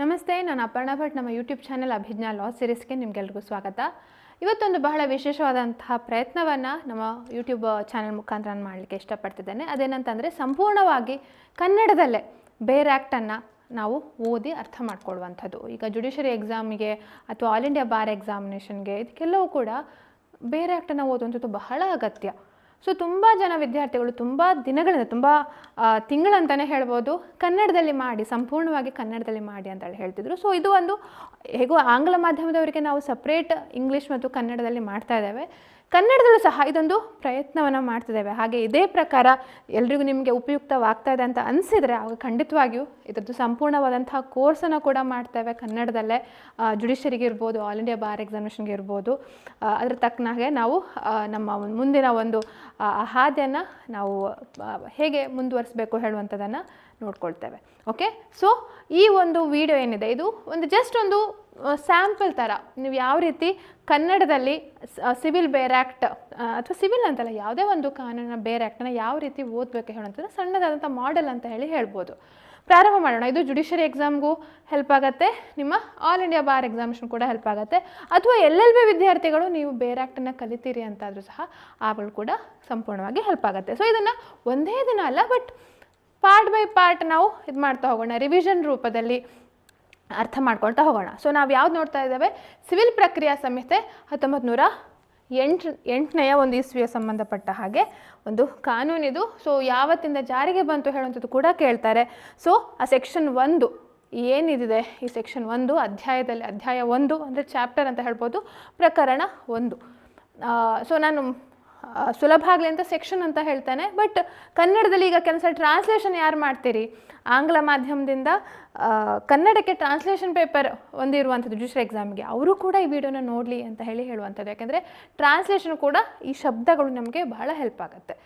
ನಮಸ್ತೆ, ನಾನು ಅಪರ್ಣಾ ಭಟ್. ನಮ್ಮ ಯೂಟ್ಯೂಬ್ ಚಾನೆಲ್ ಅಭಿಜ್ಞಾ ಲಾ ಸೀರೀಸ್ಗೆ ನಿಮಗೆಲ್ರಿಗೂ ಸ್ವಾಗತ. ಇವತ್ತೊಂದು ಬಹಳ ವಿಶೇಷವಾದಂತಹ ಪ್ರಯತ್ನವನ್ನು ನಮ್ಮ ಯೂಟ್ಯೂಬ್ ಚಾನೆಲ್ ಮುಖಾಂತರ ನಾನು ಮಾಡಲಿಕ್ಕೆ ಇಷ್ಟಪಡ್ತಿದ್ದೇನೆ. ಅದೇನಂತಂದರೆ ಸಂಪೂರ್ಣವಾಗಿ ಕನ್ನಡದಲ್ಲೇ ಬೇರ್ ಆ್ಯಕ್ಟನ್ನು ನಾವು ಓದಿ ಅರ್ಥ ಮಾಡ್ಕೊಳ್ಳುವಂಥದ್ದು. ಈಗ ಜುಡಿಷರಿ ಎಕ್ಸಾಮಿಗೆ ಅಥವಾ ಆಲ್ ಇಂಡಿಯಾ ಬಾರ್ ಎಕ್ಸಾಮಿನೇಷನ್ಗೆ ಇದಕ್ಕೆಲ್ಲವೂ ಕೂಡ ಬೇರ್ ಆ್ಯಕ್ಟನ್ನು ಓದುವಂಥದ್ದು ಬಹಳ ಅಗತ್ಯ. ಸೊ ತುಂಬ ಜನ ವಿದ್ಯಾರ್ಥಿಗಳು ತುಂಬ ದಿನಗಳಿಂದ, ತುಂಬ ತಿಂಗಳಂತಲೇ ಹೇಳ್ಬೋದು, ಕನ್ನಡದಲ್ಲಿ ಮಾಡಿ, ಸಂಪೂರ್ಣವಾಗಿ ಕನ್ನಡದಲ್ಲಿ ಮಾಡಿ ಅಂತೇಳಿ ಹೇಳ್ತಿದ್ರು. ಸೊ ಇದು ಒಂದು ಹೇಗೋ ಆಂಗ್ಲ ಮಾಧ್ಯಮದವರಿಗೆ ನಾವು ಸಪ್ರೇಟ್ ಇಂಗ್ಲೀಷ್ ಮತ್ತು ಕನ್ನಡದಲ್ಲಿ ಮಾಡ್ತಾ ಇದ್ದೇವೆ, ಕನ್ನಡದಲ್ಲೂ ಸಹ ಇದೊಂದು ಪ್ರಯತ್ನವನ್ನು ಮಾಡ್ತಿದ್ದೇವೆ. ಹಾಗೆ ಇದೇ ಪ್ರಕಾರ ಎಲ್ರಿಗೂ ನಿಮಗೆ ಉಪಯುಕ್ತವಾಗ್ತಾ ಇದೆ ಅಂತ ಅನಿಸಿದರೆ ಆವಾಗ ಖಂಡಿತವಾಗಿಯೂ ಇದರದ್ದು ಸಂಪೂರ್ಣವಾದಂತಹ ಕೋರ್ಸನ್ನು ಕೂಡ ಮಾಡ್ತೇವೆ ಕನ್ನಡದಲ್ಲೇ. ಜುಡಿಷರಿಗೆ ಇರ್ಬೋದು, ಆಲ್ ಇಂಡಿಯಾ ಬಾರ್ ಎಕ್ಸಾಮಿನೇಷನ್ಗೆ ಇರ್ಬೋದು, ಅದ್ರ ತಕ್ಕನಾಗೆ ನಾವು ನಮ್ಮ ಮುಂದಿನ ಒಂದು ಹಾದಿಯನ್ನು ನಾವು ಹೇಗೆ ಮುಂದುವರಿಸಬೇಕು ಹೇಳುವಂಥದ್ದನ್ನು ನೋಡ್ಕೊಳ್ತೇವೆ. ಓಕೆ, ಸೊ ಈ ಒಂದು ವಿಡಿಯೋ ಏನಿದೆ ಇದು ಒಂದು ಜಸ್ಟ್ ಒಂದು ಸ್ಯಾಂಪಲ್ ಥರ, ನೀವು ಯಾವ ರೀತಿ ಕನ್ನಡದಲ್ಲಿ ಸಿವಿಲ್ ಬೇರ್ ಆ್ಯಕ್ಟ್ ಅಥವಾ ಸಿವಿಲ್ ಅಂತಲ್ಲ, ಯಾವುದೇ ಒಂದು ಕಾನೂನಿನ ಬೇರ್ ಆ್ಯಕ್ಟನ್ನು ಯಾವ ರೀತಿ ಓದಬೇಕು ಹೇಳುವಂಥದ್ದು ಸಣ್ಣದಾದಂಥ ಮಾಡೆಲ್ ಅಂತ ಹೇಳ್ಬೋದು. ಪ್ರಾರಂಭ ಮಾಡೋಣ. ಇದು ಜುಡಿಷರಿ ಎಕ್ಸಾಮ್ಗೂ ಹೆಲ್ಪ್ ಆಗುತ್ತೆ, ನಿಮ್ಮ ಆಲ್ ಇಂಡಿಯಾ ಬಾರ್ ಎಕ್ಸಾಮಿನೇಷನ್ ಕೂಡ ಹೆಲ್ಪ್ ಆಗುತ್ತೆ, ಅಥವಾ LLB ವಿದ್ಯಾರ್ಥಿಗಳು ನೀವು ಬೇರ್ ಆ್ಯಕ್ಟನ್ನು ಕಲಿತೀರಿ ಅಂತಾದರೂ ಸಹ ಆಗಳು ಕೂಡ ಸಂಪೂರ್ಣವಾಗಿ ಹೆಲ್ಪ್ ಆಗುತ್ತೆ. ಸೊ ಇದನ್ನು ಒಂದೇ ದಿನ ಅಲ್ಲ, ಬಟ್ ಪಾರ್ಟ್ ಬೈ ಪಾರ್ಟ್ ನಾವು ಇದು ಮಾಡ್ತಾ ಹೋಗೋಣ, ರಿವಿಷನ್ ರೂಪದಲ್ಲಿ ಅರ್ಥ ಮಾಡ್ಕೊಳ್ತಾ ಹೋಗೋಣ. ಸೊ ನಾವು ಯಾವ್ದು ನೋಡ್ತಾ ಇದ್ದೇವೆ, ಸಿವಿಲ್ ಪ್ರಕ್ರಿಯಾ ಸಂಹಿತೆ 1908ನೇ ಒಂದು ಇಸ್ವಿಗೆ ಸಂಬಂಧಪಟ್ಟ ಹಾಗೆ ಒಂದು ಕಾನೂನಿದು. ಸೊ ಯಾವತ್ತಿಂದ ಜಾರಿಗೆ ಬಂತು ಹೇಳುವಂಥದ್ದು ಕೂಡ ಕೇಳ್ತಾರೆ. ಸೊ ಆ ಸೆಕ್ಷನ್ 1 ಏನಿದೆ, ಈ ಸೆಕ್ಷನ್ 1 ಅಧ್ಯಾಯ 1 ಅಂದರೆ ಚಾಪ್ಟರ್ ಅಂತ ಹೇಳ್ಬೋದು, ಪ್ರಕರಣ 1. ಸೊ ನಾನು ಸುಲಭ ಆಗಲಿ ಅಂತ ಸೆಕ್ಷನ್ ಅಂತ ಹೇಳ್ತಾನೆ, ಬಟ್ ಕನ್ನಡದಲ್ಲಿ ಈಗ ಕೆಲಸ ಟ್ರಾನ್ಸ್ಲೇಷನ್ ಯಾರು ಮಾಡ್ತೀರಿ, ಆಂಗ್ಲ ಮಾಧ್ಯಮದಿಂದ ಕನ್ನಡಕ್ಕೆ ಟ್ರಾನ್ಸ್ಲೇಷನ್ ಪೇಪರ್ ಒಂದಿರುವಂಥದ್ದು ಜುಡಿಷರಿ ಎಕ್ಸಾಮ್ಗೆ, ಅವರು ಕೂಡ ಈ ವಿಡಿಯೋನ ನೋಡಲಿ ಅಂತ ಹೇಳುವಂಥದ್ದು. ಯಾಕೆಂದರೆ ಟ್ರಾನ್ಸ್ಲೇಷನ್ ಕೂಡ ಈ ಶಬ್ದಗಳು ನಮಗೆ ಬಹಳ ಹೆಲ್ಪ್ ಆಗುತ್ತೆ.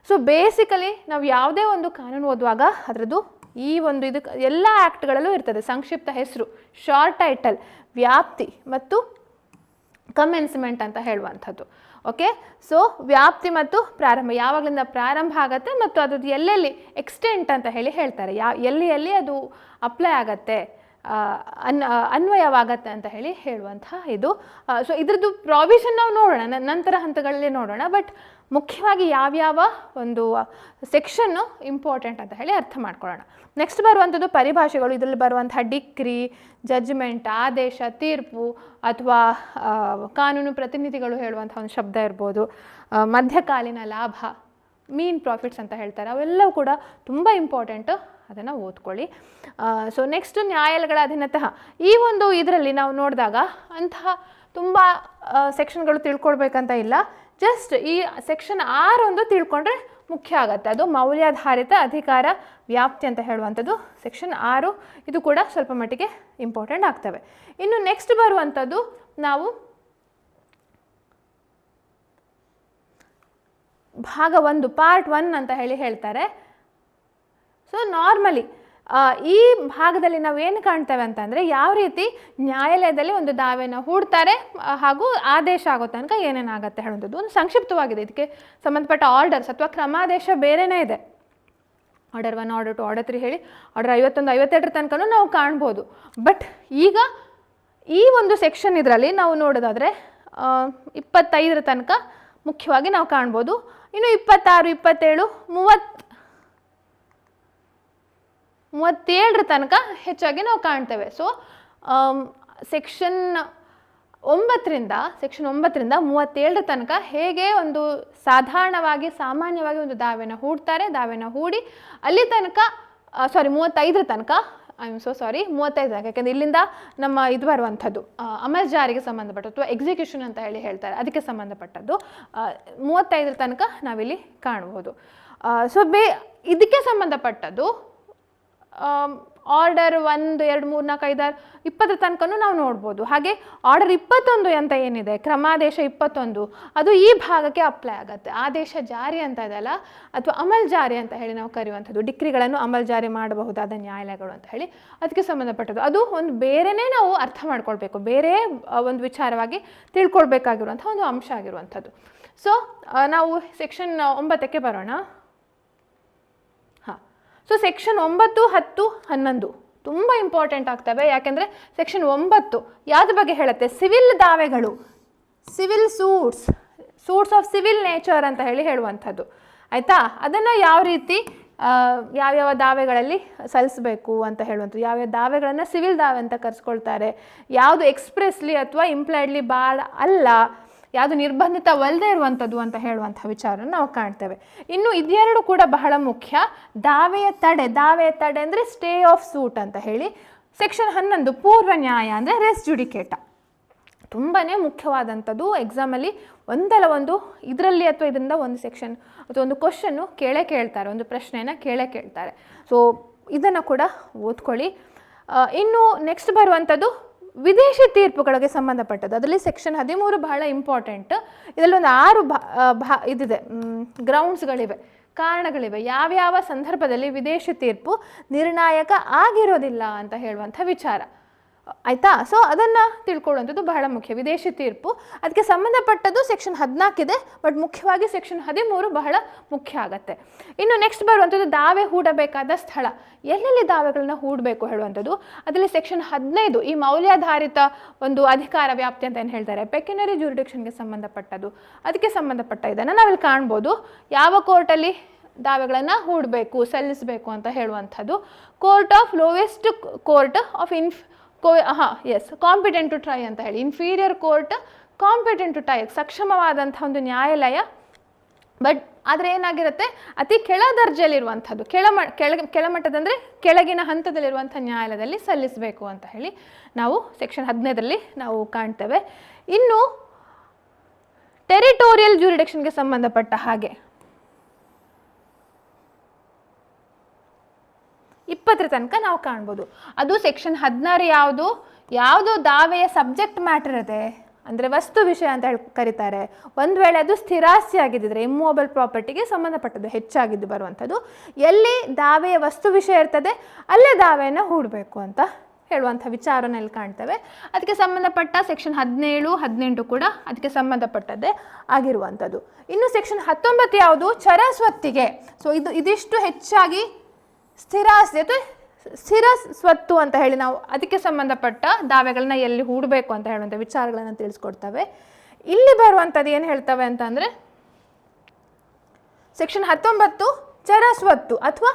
ಸೊ ಬೇಸಿಕಲಿ ನಾವು ಯಾವುದೇ ಒಂದು ಕಾನೂನು ಓದುವಾಗ ಅದರದ್ದು ಈ ಒಂದು ಇದು ಎಲ್ಲ ಆ್ಯಕ್ಟ್ಗಳಲ್ಲೂ ಇರ್ತದೆ ಸಂಕ್ಷಿಪ್ತ ಹೆಸರು, ಶಾರ್ಟ್ ಟೈಟಲ್, ವ್ಯಾಪ್ತಿ ಮತ್ತು ಕಮೆನ್ಸ್ಮೆಂಟ್ ಅಂತ ಹೇಳುವಂಥದ್ದು. ಓಕೆ, ಸೊ ವ್ಯಾಪ್ತಿ ಮತ್ತು ಪ್ರಾರಂಭ, ಯಾವಾಗಲಿಂದ ಪ್ರಾರಂಭ ಆಗುತ್ತೆ ಮತ್ತು ಅದು ಎಲ್ಲೆಲ್ಲಿ ಎಕ್ಸ್ಟೆಂಟ್ ಅಂತ ಹೇಳ್ತಾರೆ, ಎಲ್ಲಿ ಅದು ಅಪ್ಲೈ ಆಗತ್ತೆ, ಅನ್ವಯವಾಗತ್ತೆ ಅಂತ ಹೇಳುವಂತಹ ಇದು. ಸೊ ಇದ್ರದ್ದು ಪ್ರಾವಿಷನ್ ನಾವು ನೋಡೋಣ, ನಂತರ ಹಂತಗಳಲ್ಲಿ ನೋಡೋಣ, ಬಟ್ ಮುಖ್ಯವಾಗಿ ಯಾವ್ಯಾವ ಒಂದು ಸೆಕ್ಷನ್ನು ಇಂಪಾರ್ಟೆಂಟ್ ಅಂತ ಅರ್ಥ ಮಾಡ್ಕೊಳ್ಳೋಣ. ನೆಕ್ಸ್ಟ್ ಬರುವಂಥದ್ದು ಪರಿಭಾಷೆಗಳು. ಇದರಲ್ಲಿ ಬರುವಂತಹ ಡಿಕ್ರಿ, ಜಡ್ಜ್ಮೆಂಟ್, ಆದೇಶ, ತೀರ್ಪು ಅಥವಾ ಕಾನೂನು ಪ್ರತಿನಿಧಿಗಳು ಹೇಳುವಂಥ ಒಂದು ಶಬ್ದ ಇರ್ಬೋದು, ಮಧ್ಯಕಾಲೀನ ಲಾಭ, ಮೀನ್ ಪ್ರಾಫಿಟ್ಸ್ ಅಂತ ಹೇಳ್ತಾರೆ, ಅವೆಲ್ಲವೂ ಕೂಡ ತುಂಬ ಇಂಪಾರ್ಟೆಂಟು, ಅದನ್ನು ಓದ್ಕೊಳ್ಳಿ. ಸೊ ನೆಕ್ಸ್ಟ್ ನ್ಯಾಯಾಲಯಗಳ ಅಧೀನತಃ. ಈ ಒಂದು ಇದರಲ್ಲಿ ನಾವು ನೋಡಿದಾಗ ಅಂತಹ ತುಂಬ ಸೆಕ್ಷನ್ಗಳು ತಿಳ್ಕೊಳ್ಬೇಕಂತ ಇಲ್ಲ, ಜಸ್ಟ್ ಈ ಸೆಕ್ಷನ್ 6 ತಿಳ್ಕೊಂಡ್ರೆ ಮುಖ್ಯ ಆಗುತ್ತೆ. ಅದು ಮೌಲ್ಯಾಧಾರಿತ ಅಧಿಕಾರ ವ್ಯಾಪ್ತಿ ಅಂತ ಹೇಳುವಂಥದ್ದು ಸೆಕ್ಷನ್ 6. ಇದು ಕೂಡ ಸ್ವಲ್ಪ ಮಟ್ಟಿಗೆ ಇಂಪಾರ್ಟೆಂಟ್ ಆಗ್ತವೆ. ಇನ್ನು ನೆಕ್ಸ್ಟ್ ಬರುವಂಥದ್ದು ನಾವು ಭಾಗ 1, ಪಾರ್ಟ್ 1 ಅಂತ ಹೇಳ್ತಾರೆ. ಸೊ ನಾರ್ಮಲಿ ಈ ಭಾಗದಲ್ಲಿ ನಾವು ಏನು ಕಾಣ್ತೇವೆ ಅಂತಂದರೆ, ಯಾವ ರೀತಿ ನ್ಯಾಯಾಲಯದಲ್ಲಿ ಒಂದು ದಾವೆನ ಹೂಡ್ತಾರೆ ಹಾಗೂ ಆದೇಶ ಆಗೋ ತನಕ ಏನೇನಾಗುತ್ತೆ ಹೇಳುವಂಥದ್ದು ಒಂದು ಸಂಕ್ಷಿಪ್ತವಾಗಿದೆ. ಇದಕ್ಕೆ ಸಂಬಂಧಪಟ್ಟ ಆರ್ಡರ್ಸ್ ಅಥವಾ ಕ್ರಮಾದೇಶ ಬೇರೆಯೇ ಇದೆ. ಆರ್ಡರ್ 1, ಆರ್ಡರ್ 2, ಆರ್ಡರ್ 3 ಹೇಳಿ ಆರ್ಡರ್ 51, 52 ತನಕನೂ ನಾವು ಕಾಣ್ಬೋದು. ಬಟ್ ಈಗ ಈ ಒಂದು ಸೆಕ್ಷನ್ ಇದರಲ್ಲಿ ನಾವು ನೋಡೋದಾದರೆ 25 ತನಕ ಮುಖ್ಯವಾಗಿ ನಾವು ಕಾಣ್ಬೋದು. ಇನ್ನು 26, 27, 37 ತನಕ ಹೆಚ್ಚಾಗಿ ನಾವು ಕಾಣ್ತೇವೆ. ಸೊ ಸೆಕ್ಷನ್ 9ರಿಂದ 37 ತನಕ ಹೇಗೆ ಒಂದು ಸಾಮಾನ್ಯವಾಗಿ ಒಂದು ದಾವೆನ ಹೂಡ್ತಾರೆ, ದಾವೆನ ಹೂಡಿ ಅಲ್ಲಿ ತನಕ 35 ತನಕ 35 ತನಕ, ಯಾಕೆಂದರೆ ಇಲ್ಲಿಂದ ನಮ್ಮ ಇದು ಬರುವಂಥದ್ದು ಅಮಲ್ ಜಾರಿಗೆ ಸಂಬಂಧಪಟ್ಟದ್ದು ಅಥವಾ ಎಕ್ಸಿಕ್ಯೂಷನ್ ಅಂತ ಹೇಳ್ತಾರೆ, ಅದಕ್ಕೆ ಸಂಬಂಧಪಟ್ಟದ್ದು 35 ತನಕ ನಾವಿಲ್ಲಿ ಕಾಣ್ಬೋದು. ಸೊ ಇದಕ್ಕೆ ಸಂಬಂಧಪಟ್ಟದ್ದು ಆರ್ಡರ್ 1, 2, 3, 4, 5, 6, 20 ತನಕನೂ ನಾವು ನೋಡ್ಬೋದು. ಹಾಗೆ ಆರ್ಡರ್ 21 ಅಂತ ಏನಿದೆ, ಕ್ರಮಾದೇಶ 21, ಅದು ಈ ಭಾಗಕ್ಕೆ ಅಪ್ಲೈ ಆಗುತ್ತೆ. ಆದೇಶ ಜಾರಿ ಅಂತ ಇದೆಯಲ್ಲ, ಅಥವಾ ಅಮಲ್ ಜಾರಿ ಅಂತ ನಾವು ಕರೆಯುವಂಥದ್ದು, ಡಿಕ್ರಿಗಳನ್ನು ಅಮಲ್ ಜಾರಿ ಮಾಡಬಹುದಾದ ನ್ಯಾಯಾಲಯಗಳು ಅಂತ ಅದಕ್ಕೆ ಸಂಬಂಧಪಟ್ಟದ್ದು. ಅದು ಒಂದು ಬೇರೆಯೇ ನಾವು ಅರ್ಥ ಮಾಡ್ಕೊಳ್ಬೇಕು, ಬೇರೆ ಒಂದು ವಿಚಾರವಾಗಿ ತಿಳ್ಕೊಳ್ಬೇಕಾಗಿರುವಂಥ ಒಂದು ಅಂಶ ಆಗಿರುವಂಥದ್ದು. ಸೊ ನಾವು ಸೆಕ್ಷನ್ 9ಕ್ಕೆ ಬರೋಣ. ಸೊ ಸೆಕ್ಷನ್ 9, 10, 11 ತುಂಬ ಇಂಪಾರ್ಟೆಂಟ್ ಆಗ್ತವೆ. ಯಾಕೆಂದರೆ ಸೆಕ್ಷನ್ 9 ಯಾವ್ದ್ರ ಬಗ್ಗೆ ಹೇಳುತ್ತೆ, ಸಿವಿಲ್ ದಾವೆಗಳು, civil suits of civil nature ಅಂತ ಹೇಳುವಂಥದ್ದು. ಆಯಿತಾ, ಅದನ್ನು ಯಾವ ರೀತಿ ಯಾವ್ಯಾವ ದಾವೆಗಳಲ್ಲಿ ಸಲ್ಲಿಸಬೇಕು ಅಂತ ಹೇಳುವಂಥದ್ದು, ಯಾವ್ಯಾವ ದಾವೆಗಳನ್ನು ಸಿವಿಲ್ ದಾವೆ ಅಂತ ಕರೆಸ್ಕೊಳ್ತಾರೆ, ಯಾವುದು ಎಕ್ಸ್ಪ್ರೆಸ್ಲಿ ಅಥವಾ ಇಂಪ್ಲೈಡ್ಲಿ ಭಾಳ ಅಲ್ಲ, ಯಾವುದು ನಿರ್ಬಂಧಿತವಲ್ಲದೆ ಇರುವಂಥದ್ದು ಅಂತ ಹೇಳುವಂಥ ವಿಚಾರನ ನಾವು ಕಾಣ್ತೇವೆ. ಇನ್ನು ಇದೆರಡು ಕೂಡ ಬಹಳ ಮುಖ್ಯ. ದಾವೆಯ ತಡೆ ಅಂದರೆ ಸ್ಟೇ ಆಫ್ ಸೂಟ್ ಅಂತ ಹೇಳಿ. ಸೆಕ್ಷನ್ 11 ಪೂರ್ವ ನ್ಯಾಯ ಅಂದರೆ ರೆಸ್ ಜುಡಿಕೇಟ, ತುಂಬಾ ಮುಖ್ಯವಾದಂಥದ್ದು. ಎಕ್ಸಾಮಲ್ಲಿ ಒಂದಲ್ಲ ಒಂದು ಇದರಲ್ಲಿ ಅಥವಾ ಇದರಿಂದ ಒಂದು ಸೆಕ್ಷನ್ ಅಥವಾ ಒಂದು ಕ್ವಶನ್ನು ಕೇಳ್ತಾರೆ, ಒಂದು ಪ್ರಶ್ನೆಯನ್ನು ಕೇಳ್ತಾರೆ. ಸೊ ಇದನ್ನು ಕೂಡ ಓದ್ಕೊಳ್ಳಿ. ಇನ್ನು ನೆಕ್ಸ್ಟ್ ಬರುವಂಥದ್ದು ವಿದೇಶಿ ತೀರ್ಪುಗಳಿಗೆ ಸಂಬಂಧಪಟ್ಟದ್ದು. ಅದರಲ್ಲಿ ಸೆಕ್ಷನ್ 13 ಬಹಳ ಇಂಪಾರ್ಟೆಂಟ್. ಇದರಲ್ಲಿ ಒಂದು 6 ಇದಿದೆ, ಗ್ರೌಂಡ್ಸ್ಗಳಿವೆ, ಕಾರಣಗಳಿವೆ, ಯಾವ್ಯಾವ ಸಂದರ್ಭದಲ್ಲಿ ವಿದೇಶಿ ತೀರ್ಪು ನಿರ್ಣಾಯಕ ಆಗಿರೋದಿಲ್ಲ ಅಂತ ಹೇಳುವಂಥ ವಿಚಾರ. ಆಯಿತಾ, ಸೊ ಅದನ್ನು ತಿಳ್ಕೊಳ್ಳುವಂಥದ್ದು ಬಹಳ ಮುಖ್ಯ. ವಿದೇಶಿ ತೀರ್ಪು ಅದಕ್ಕೆ ಸಂಬಂಧಪಟ್ಟದ್ದು ಸೆಕ್ಷನ್ 14 ಇದೆ, ಬಟ್ ಮುಖ್ಯವಾಗಿ ಸೆಕ್ಷನ್ 13 ಬಹಳ ಮುಖ್ಯ ಆಗುತ್ತೆ. ಇನ್ನು ನೆಕ್ಸ್ಟ್ ಬರುವಂಥದ್ದು ದಾವೆ ಹೂಡಬೇಕಾದ ಸ್ಥಳ, ಎಲ್ಲೆಲ್ಲಿ ದಾವೆಗಳನ್ನ ಹೂಡಬೇಕು ಹೇಳುವಂಥದ್ದು. ಅದರಲ್ಲಿ ಸೆಕ್ಷನ್ 15 ಈ ಮೌಲ್ಯಾಧಾರಿತ ಒಂದು ಅಧಿಕಾರ ವ್ಯಾಪ್ತಿ ಅಂತ ಏನು ಹೇಳ್ತಾರೆ, ಪೆಕ್ಯುನರಿ ಜ್ಯೂರಿಡಿಕ್ಷನ್ಗೆ ಸಂಬಂಧಪಟ್ಟದ್ದು, ಅದಕ್ಕೆ ಸಂಬಂಧಪಟ್ಟ ಇದನ್ನು ನಾವಿಲ್ಲಿ ಕಾಣ್ಬೋದು. ಯಾವ ಕೋರ್ಟಲ್ಲಿ ದಾವೆಗಳನ್ನು ಹೂಡಬೇಕು, ಸಲ್ಲಿಸಬೇಕು ಅಂತ ಹೇಳುವಂಥದ್ದು. Court of lowest court of competent to try ಅಂತ ಹೇಳಿ, inferior court competent to try, ಸಕ್ಷಮವಾದಂಥ ಒಂದು ನ್ಯಾಯಾಲಯ. ಬಟ್ ಆದರೆ ಏನಾಗಿರುತ್ತೆ, ಅತಿ ಕೆಳ ದರ್ಜೆಯಲ್ಲಿರುವಂಥದ್ದು, ಕೆಳಮಟ್ಟದಂದರೆ ಕೆಳಗಿನ ಹಂತದಲ್ಲಿರುವಂಥ ನ್ಯಾಯಾಲಯದಲ್ಲಿ ಸಲ್ಲಿಸಬೇಕು ಅಂತ ಹೇಳಿ ನಾವು ಸೆಕ್ಷನ್ 15ರಲ್ಲಿ ನಾವು ಕಾಣ್ತೇವೆ. ಇನ್ನು ಟೆರಿಟೋರಿಯಲ್ ಜ್ಯೂರಿಡಿಕ್ಷನ್ಗೆ ಸಂಬಂಧಪಟ್ಟ ಹಾಗೆ 20 ತನಕ ನಾವು ಕಾಣ್ಬೋದು. ಅದು ಸೆಕ್ಷನ್ 16 ಯಾವುದು ದಾವೆಯ ಸಬ್ಜೆಕ್ಟ್ ಮ್ಯಾಟರ್ ಇದೆ, ಅಂದರೆ ವಸ್ತು ವಿಷಯ ಅಂತ ಕರೀತಾರೆ. ಒಂದು ವೇಳೆ ಅದು ಸ್ಥಿರಾಸ್ತಿ ಆಗಿದ್ದರೆ, ಇಮ್ಮೂವಬಲ್ ಪ್ರಾಪರ್ಟಿಗೆ ಸಂಬಂಧಪಟ್ಟದ್ದು ಹೆಚ್ಚಾಗಿದ್ದು ಬರುವಂಥದ್ದು, ಎಲ್ಲಿ ದಾವೆಯ ವಸ್ತು ವಿಷಯ ಇರ್ತದೆ ಅಲ್ಲೇ ದಾವೆಯನ್ನು ಹೂಡಬೇಕು ಅಂತ ಹೇಳುವಂಥ ವಿಚಾರನ ಇಲ್ಲಿ ಕಾಣ್ತೇವೆ. ಅದಕ್ಕೆ ಸಂಬಂಧಪಟ್ಟ ಸೆಕ್ಷನ್ 17, 18 ಕೂಡ ಅದಕ್ಕೆ ಸಂಬಂಧಪಟ್ಟದ್ದೇ ಆಗಿರುವಂಥದ್ದು. ಇನ್ನು ಸೆಕ್ಷನ್ 19 ಯಾವುದು, ಚರಸ್ವತ್ತಿಗೆ. ಸೊ ಇದಿಷ್ಟು ಹೆಚ್ಚಾಗಿ ಸ್ಥಿರಾಸ್ತಿ ಅಥವಾ ಸ್ಥಿರ ಸ್ವತ್ತು ಅಂತ ಹೇಳಿ ನಾವು ಅದಕ್ಕೆ ಸಂಬಂಧಪಟ್ಟ ದಾವೆಗಳನ್ನ ಎಲ್ಲಿ ಹೂಡಬೇಕು ಅಂತ ಹೇಳುವಂಥ ವಿಚಾರಗಳನ್ನು ತಿಳಿಸ್ಕೊಡ್ತವೆ. ಇಲ್ಲಿ ಬರುವಂಥದ್ದು ಏನು ಹೇಳ್ತವೆ ಅಂತಂದರೆ ಸೆಕ್ಷನ್ 19 ಚರಸ್ವತ್ತು, ಅಥವಾ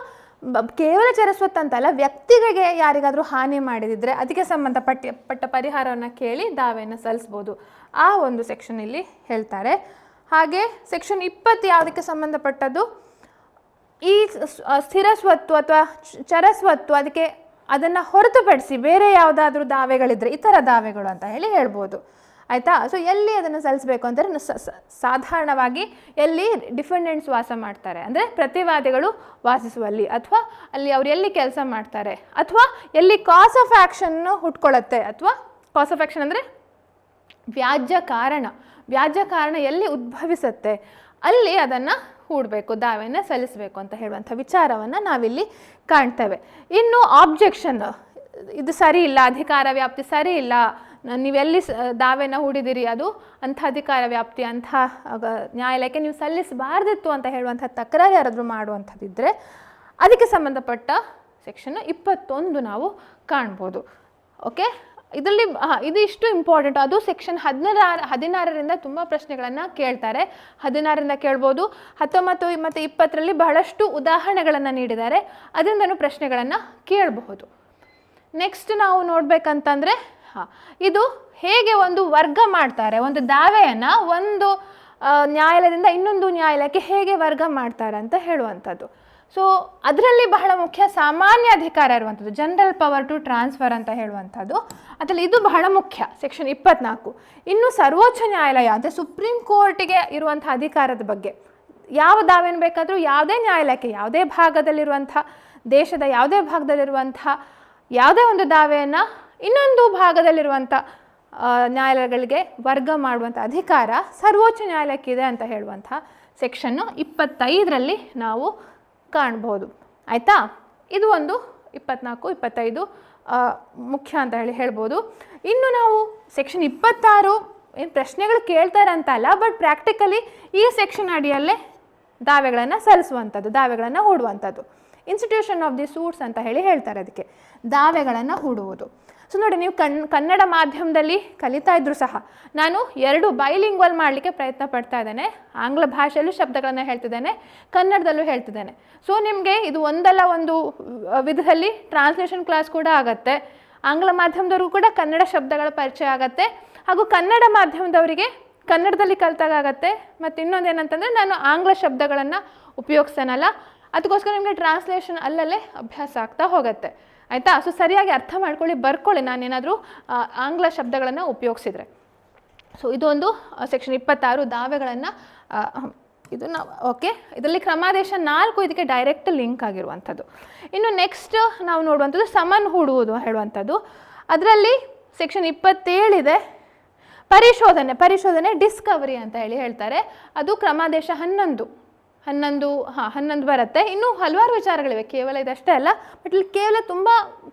ಕೇವಲ ಚರಸ್ವತ್ತು ಅಂತಲ್ಲ, ವ್ಯಕ್ತಿಗೆ ಯಾರಿಗಾದರೂ ಹಾನಿ ಮಾಡಿದಿದ್ರೆ ಅದಕ್ಕೆ ಸಂಬಂಧಪಟ್ಟ ಪರಿಹಾರವನ್ನು ಕೇಳಿ ದಾವೆಯನ್ನು ಸಲ್ಲಿಸ್ಬೋದು. ಆ ಒಂದು ಸೆಕ್ಷನ್ ಇಲ್ಲಿ ಹೇಳ್ತಾರೆ. ಹಾಗೆ ಸೆಕ್ಷನ್ 20 ಯಾವುದಕ್ಕೆ ಸಂಬಂಧಪಟ್ಟದ್ದು, ಈ ಸ್ಥಿರ ಸ್ವತ್ತು ಅಥವಾ ಚರಸ್ವತ್ತು, ಅದನ್ನು ಹೊರತುಪಡಿಸಿ ಬೇರೆ ಯಾವುದಾದ್ರೂ ದಾವೆಗಳಿದ್ರೆ ಇತರ ದಾವೆಗಳು ಅಂತ ಹೇಳಿ ಹೇಳ್ಬೋದು. ಆಯಿತಾ, ಸೊ ಎಲ್ಲಿ ಅದನ್ನು ಸಲ್ಲಿಸಬೇಕು ಅಂದರೆ ಸಾಧಾರಣವಾಗಿ ಎಲ್ಲಿ ಡಿಫೆಂಡೆಂಟ್ಸ್ ವಾಸ ಮಾಡ್ತಾರೆ, ಅಂದರೆ ಪ್ರತಿವಾದಿಗಳು ವಾಸಿಸುವಲ್ಲಿ, ಅಥವಾ ಅಲ್ಲಿ ಅವ್ರು ಎಲ್ಲಿ ಕೆಲಸ ಮಾಡ್ತಾರೆ, ಅಥವಾ ಎಲ್ಲಿ ಕಾಸ್ ಆಫ್ ಆ್ಯಕ್ಷನ್ನು ಹುಟ್ಕೊಳ್ಳುತ್ತೆ, ಅಥವಾ ಕಾಸ್ ಆಫ್ ಆ್ಯಕ್ಷನ್ ಅಂದರೆ ವ್ಯಾಜ್ಯ ಕಾರಣ ಎಲ್ಲಿ ಉದ್ಭವಿಸುತ್ತೆ ಅಲ್ಲಿ ಅದನ್ನು ಹೂಡಬೇಕು, ದಾವೆಯನ್ನು ಸಲ್ಲಿಸಬೇಕು ಅಂತ ಹೇಳುವಂಥ ವಿಚಾರವನ್ನು ನಾವಿಲ್ಲಿ ಕಾಣ್ತೇವೆ. ಇನ್ನು ಆಬ್ಜೆಕ್ಷನ್, ಇದು ಸರಿ ಇಲ್ಲ, ಅಧಿಕಾರ ವ್ಯಾಪ್ತಿ ಸರಿ ಇಲ್ಲ, ನೀವೆಲ್ಲಿ ದಾವೆನ ಹೂಡಿದಿರಿ ಅದು ಅಂಥ ಅಧಿಕಾರ ವ್ಯಾಪ್ತಿ, ಅಂಥ ನ್ಯಾಯಾಲಯಕ್ಕೆ ನೀವು ಸಲ್ಲಿಸಬಾರ್ದಿತ್ತು ಅಂತ ಹೇಳುವಂಥ ತಕರಾರು ಯಾರಾದರೂ ಮಾಡುವಂಥದ್ದಿದ್ದರೆ ಅದಕ್ಕೆ ಸಂಬಂಧಪಟ್ಟ ಸೆಕ್ಷನ್ 21 ನಾವು ಕಾಣ್ಬೋದು. ಓಕೆ, ಇದರಲ್ಲಿ ಇದಿಷ್ಟು ಇಂಪಾರ್ಟೆಂಟ್. ಅದು ಸೆಕ್ಷನ್ 16ರಿಂದ ತುಂಬ ಪ್ರಶ್ನೆಗಳನ್ನು ಕೇಳ್ತಾರೆ. 16ರಿಂದ ಕೇಳ್ಬೋದು. 19 ಮತ್ತು 20ರಲ್ಲಿ ಬಹಳಷ್ಟು ಉದಾಹರಣೆಗಳನ್ನು ನೀಡಿದ್ದಾರೆ, ಅದರಿಂದನೂ ಪ್ರಶ್ನೆಗಳನ್ನು ಕೇಳಬಹುದು. ನೆಕ್ಸ್ಟ್ ನಾವು ನೋಡಬೇಕಂತಂದರೆ ಇದು ಹೇಗೆ ಒಂದು ವರ್ಗ ಮಾಡ್ತಾರೆ, ಒಂದು ದಾವೆಯನ್ನು ಒಂದು ನ್ಯಾಯಾಲಯದಿಂದ ಇನ್ನೊಂದು ನ್ಯಾಯಾಲಯಕ್ಕೆ ಹೇಗೆ ವರ್ಗ ಮಾಡ್ತಾರೆ ಅಂತ ಹೇಳುವಂಥದ್ದು. ಸೊ ಅದರಲ್ಲಿ ಬಹಳ ಮುಖ್ಯ ಸಾಮಾನ್ಯ ಅಧಿಕಾರ ಇರುವಂಥದ್ದು, ಜನರಲ್ ಪವರ್ ಟು ಟ್ರಾನ್ಸ್ಫರ್ ಅಂತ ಹೇಳುವಂಥದ್ದು. ಅದರಲ್ಲಿ ಇದು ಬಹಳ ಮುಖ್ಯ, ಸೆಕ್ಷನ್ 24. ಇನ್ನು ಸರ್ವೋಚ್ಚ ನ್ಯಾಯಾಲಯ ಅಂದರೆ ಸುಪ್ರೀಂ ಕೋರ್ಟಿಗೆ ಇರುವಂಥ ಅಧಿಕಾರದ ಬಗ್ಗೆ, ಯಾವ ದಾವೆಯನ್ನು ಬೇಕಾದರೂ ಯಾವುದೇ ನ್ಯಾಯಾಲಯಕ್ಕೆ, ಯಾವುದೇ ಭಾಗದಲ್ಲಿರುವಂಥ ದೇಶದ ಯಾವುದೇ ಭಾಗದಲ್ಲಿರುವಂಥ ಯಾವುದೇ ಒಂದು ದಾವೆಯನ್ನು ಇನ್ನೊಂದು ಭಾಗದಲ್ಲಿರುವಂಥ ನ್ಯಾಯಾಲಯಗಳಿಗೆ ವರ್ಗ ಮಾಡುವಂಥ ಅಧಿಕಾರ ಸರ್ವೋಚ್ಚ ನ್ಯಾಯಾಲಯಕ್ಕಿದೆ ಅಂತ ಹೇಳುವಂಥ ಸೆಕ್ಷನ್ನು 25ರಲ್ಲಿ ನಾವು ಕಾಣ್ಬೋದು. ಆಯಿತಾ, ಇದು ಒಂದು 24, 25 ಮುಖ್ಯ ಅಂತ ಹೇಳ್ಬೋದು. ಇನ್ನು ನಾವು ಸೆಕ್ಷನ್ 26 ಏನು ಪ್ರಶ್ನೆಗಳು ಕೇಳ್ತಾರೆ ಅಂತ ಅಲ್ಲ, ಬಟ್ ಪ್ರಾಕ್ಟಿಕಲಿ ಈ ಸೆಕ್ಷನ್ ಅಡಿಯಲ್ಲೇ ದಾವೆಗಳನ್ನು ಸಲ್ಲಿಸುವಂಥದ್ದು, ದಾವೆಗಳನ್ನು ಹೂಡುವಂಥದ್ದು. ಇನ್ಸ್ಟಿಟ್ಯೂಷನ್ ಆಫ್ ದಿ ಸೂಟ್ಸ್ ಅಂತ ಹೇಳಿ ಹೇಳ್ತಾರೆ ಅದಕ್ಕೆ, ದಾವೆಗಳನ್ನು ಹೂಡುವುದು. ಸೊ ನೋಡಿ, ನೀವು ಕನ್ನಡ ಮಾಧ್ಯಮದಲ್ಲಿ ಕಲಿತಾ ಇದ್ರು ಸಹ ನಾನು 2 ಬೈಲಿಂಗ್ವಲ್ ಮಾಡಲಿಕ್ಕೆ ಪ್ರಯತ್ನ ಪಡ್ತಾ ಇದ್ದೇನೆ. ಆಂಗ್ಲ ಭಾಷೆಯಲ್ಲೂ ಶಬ್ದಗಳನ್ನು ಹೇಳ್ತಿದ್ದೇನೆ, ಕನ್ನಡದಲ್ಲೂ ಹೇಳ್ತಿದ್ದೇನೆ. ಸೊ ನಿಮಗೆ ಇದು ಒಂದಲ್ಲ ಒಂದು ವಿಧದಲ್ಲಿ ಟ್ರಾನ್ಸ್ಲೇಷನ್ ಕ್ಲಾಸ್ ಕೂಡ ಆಗುತ್ತೆ. ಆಂಗ್ಲ ಮಾಧ್ಯಮದವ್ರಿಗೂ ಕೂಡ ಕನ್ನಡ ಶಬ್ದಗಳ ಪರಿಚಯ ಆಗುತ್ತೆ, ಹಾಗೂ ಕನ್ನಡ ಮಾಧ್ಯಮದವರಿಗೆ ಕನ್ನಡದಲ್ಲಿ ಕಲಿತಾಗತ್ತೆ. ಮತ್ತು ಇನ್ನೊಂದು ಏನಂತಂದರೆ, ನಾನು ಆಂಗ್ಲ ಶಬ್ದಗಳನ್ನು ಉಪಯೋಗಿಸ್ತಾನಲ್ಲ, ಅದಕ್ಕೋಸ್ಕರ ನಿಮಗೆ ಟ್ರಾನ್ಸ್ಲೇಷನ್ ಅಲ್ಲಲ್ಲೇ ಅಭ್ಯಾಸ ಆಗ್ತಾ ಹೋಗುತ್ತೆ. ಆಯಿತಾ? ಸೊ ಸರಿಯಾಗಿ ಅರ್ಥ ಮಾಡ್ಕೊಳ್ಳಿ, ಬರ್ಕೊಳ್ಳಿ ನಾನೇನಾದರೂ ಆಂಗ್ಲ ಶಬ್ದಗಳನ್ನು ಉಪಯೋಗಿಸಿದರೆ. ಸೊ ಇದೊಂದು ಸೆಕ್ಷನ್ 26 ದಾವೆಗಳನ್ನು ಇದು ನಾವು ಓಕೆ. ಇದರಲ್ಲಿ ಕ್ರಮಾದೇಶ 4 ಇದಕ್ಕೆ ಡೈರೆಕ್ಟ್ ಲಿಂಕ್ ಆಗಿರುವಂಥದ್ದು. ಇನ್ನು ನೆಕ್ಸ್ಟ್ ನಾವು ನೋಡುವಂಥದ್ದು ಸಮನ್ ಹೂಡುವುದು ಹೇಳುವಂಥದ್ದು. ಅದರಲ್ಲಿ ಸೆಕ್ಷನ್ 27 ಇದೆ, ಪರಿಶೋಧನೆ ಡಿಸ್ಕವರಿ ಅಂತ ಹೇಳಿ ಹೇಳ್ತಾರೆ. ಅದು ಕ್ರಮಾದೇಶ 11 ಬರುತ್ತೆ. ಇನ್ನೂ ಹಲವಾರು ವಿಚಾರಗಳಿವೆ, ಕೇವಲ ಇದಷ್ಟೇ ಅಲ್ಲ. ಬಟ್ ಇಲ್ಲಿ ಕೇವಲ ತುಂಬ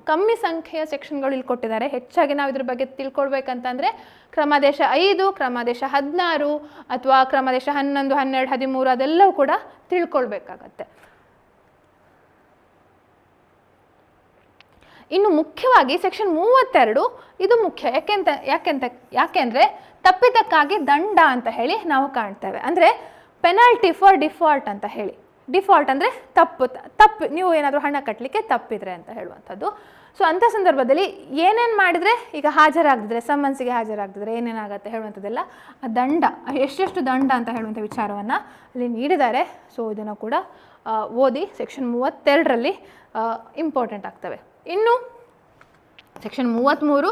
ಕಮ್ಮಿ ಸಂಖ್ಯೆಯ ಸೆಕ್ಷನ್ಗಳು ಇಲ್ಲಿ ಕೊಟ್ಟಿದ್ದಾರೆ. ಹೆಚ್ಚಾಗಿ ನಾವು ಇದ್ರ ಬಗ್ಗೆ ತಿಳ್ಕೊಳ್ಬೇಕಂತಂದರೆ ಕ್ರಮಾದೇಶ 5, ಕ್ರಮಾದೇಶ 16 ಅಥವಾ ಕ್ರಮಾದೇಶ 11, 12, 13 ಅದೆಲ್ಲವೂ ಕೂಡ ತಿಳ್ಕೊಳ್ಬೇಕಾಗತ್ತೆ. ಇನ್ನು ಮುಖ್ಯವಾಗಿ ಸೆಕ್ಷನ್ 32 ಇದು ಮುಖ್ಯ. ಯಾಕೆಂದರೆ ತಪ್ಪಿದ್ದಕ್ಕಾಗಿ ದಂಡ ಅಂತ ಹೇಳಿ ನಾವು ಕಾಣ್ತೇವೆ. ಅಂದರೆ ಪೆನಾಲ್ಟಿ ಫಾರ್ ಡಿಫಾಲ್ಟ್ ಅಂತ ಹೇಳಿ. ಡಿಫಾಲ್ಟ್ ಅಂದರೆ ತಪ್ಪು ನೀವು ಏನಾದರೂ ಹಣ ಕಟ್ಟಲಿಕ್ಕೆ ತಪ್ಪಿದ್ರೆ ಅಂತ ಹೇಳುವಂಥದ್ದು. ಸೊ ಅಂಥ ಸಂದರ್ಭದಲ್ಲಿ ಏನೇನು ಮಾಡಿದರೆ, ಈಗ ಹಾಜರಾಗದಿದ್ರೆ, ಸಮ್ಮನ್ಸಿಗೆ ಹಾಜರಾಗದಿದ್ರೆ ಏನೇನಾಗುತ್ತೆ ಹೇಳುವಂಥದ್ದೆಲ್ಲ ಆ ದಂಡ, ಎಷ್ಟೆಷ್ಟು ದಂಡ ಅಂತ ಹೇಳುವಂಥ ವಿಚಾರವನ್ನು ಅಲ್ಲಿ ನೀಡಿದ್ದಾರೆ. ಸೊ ಇದನ್ನು ಕೂಡ ಓದಿ, ಸೆಕ್ಷನ್ 32ರಲ್ಲಿ ಇಂಪಾರ್ಟೆಂಟ್ ಆಗ್ತವೆ. ಇನ್ನು ಸೆಕ್ಷನ್ 33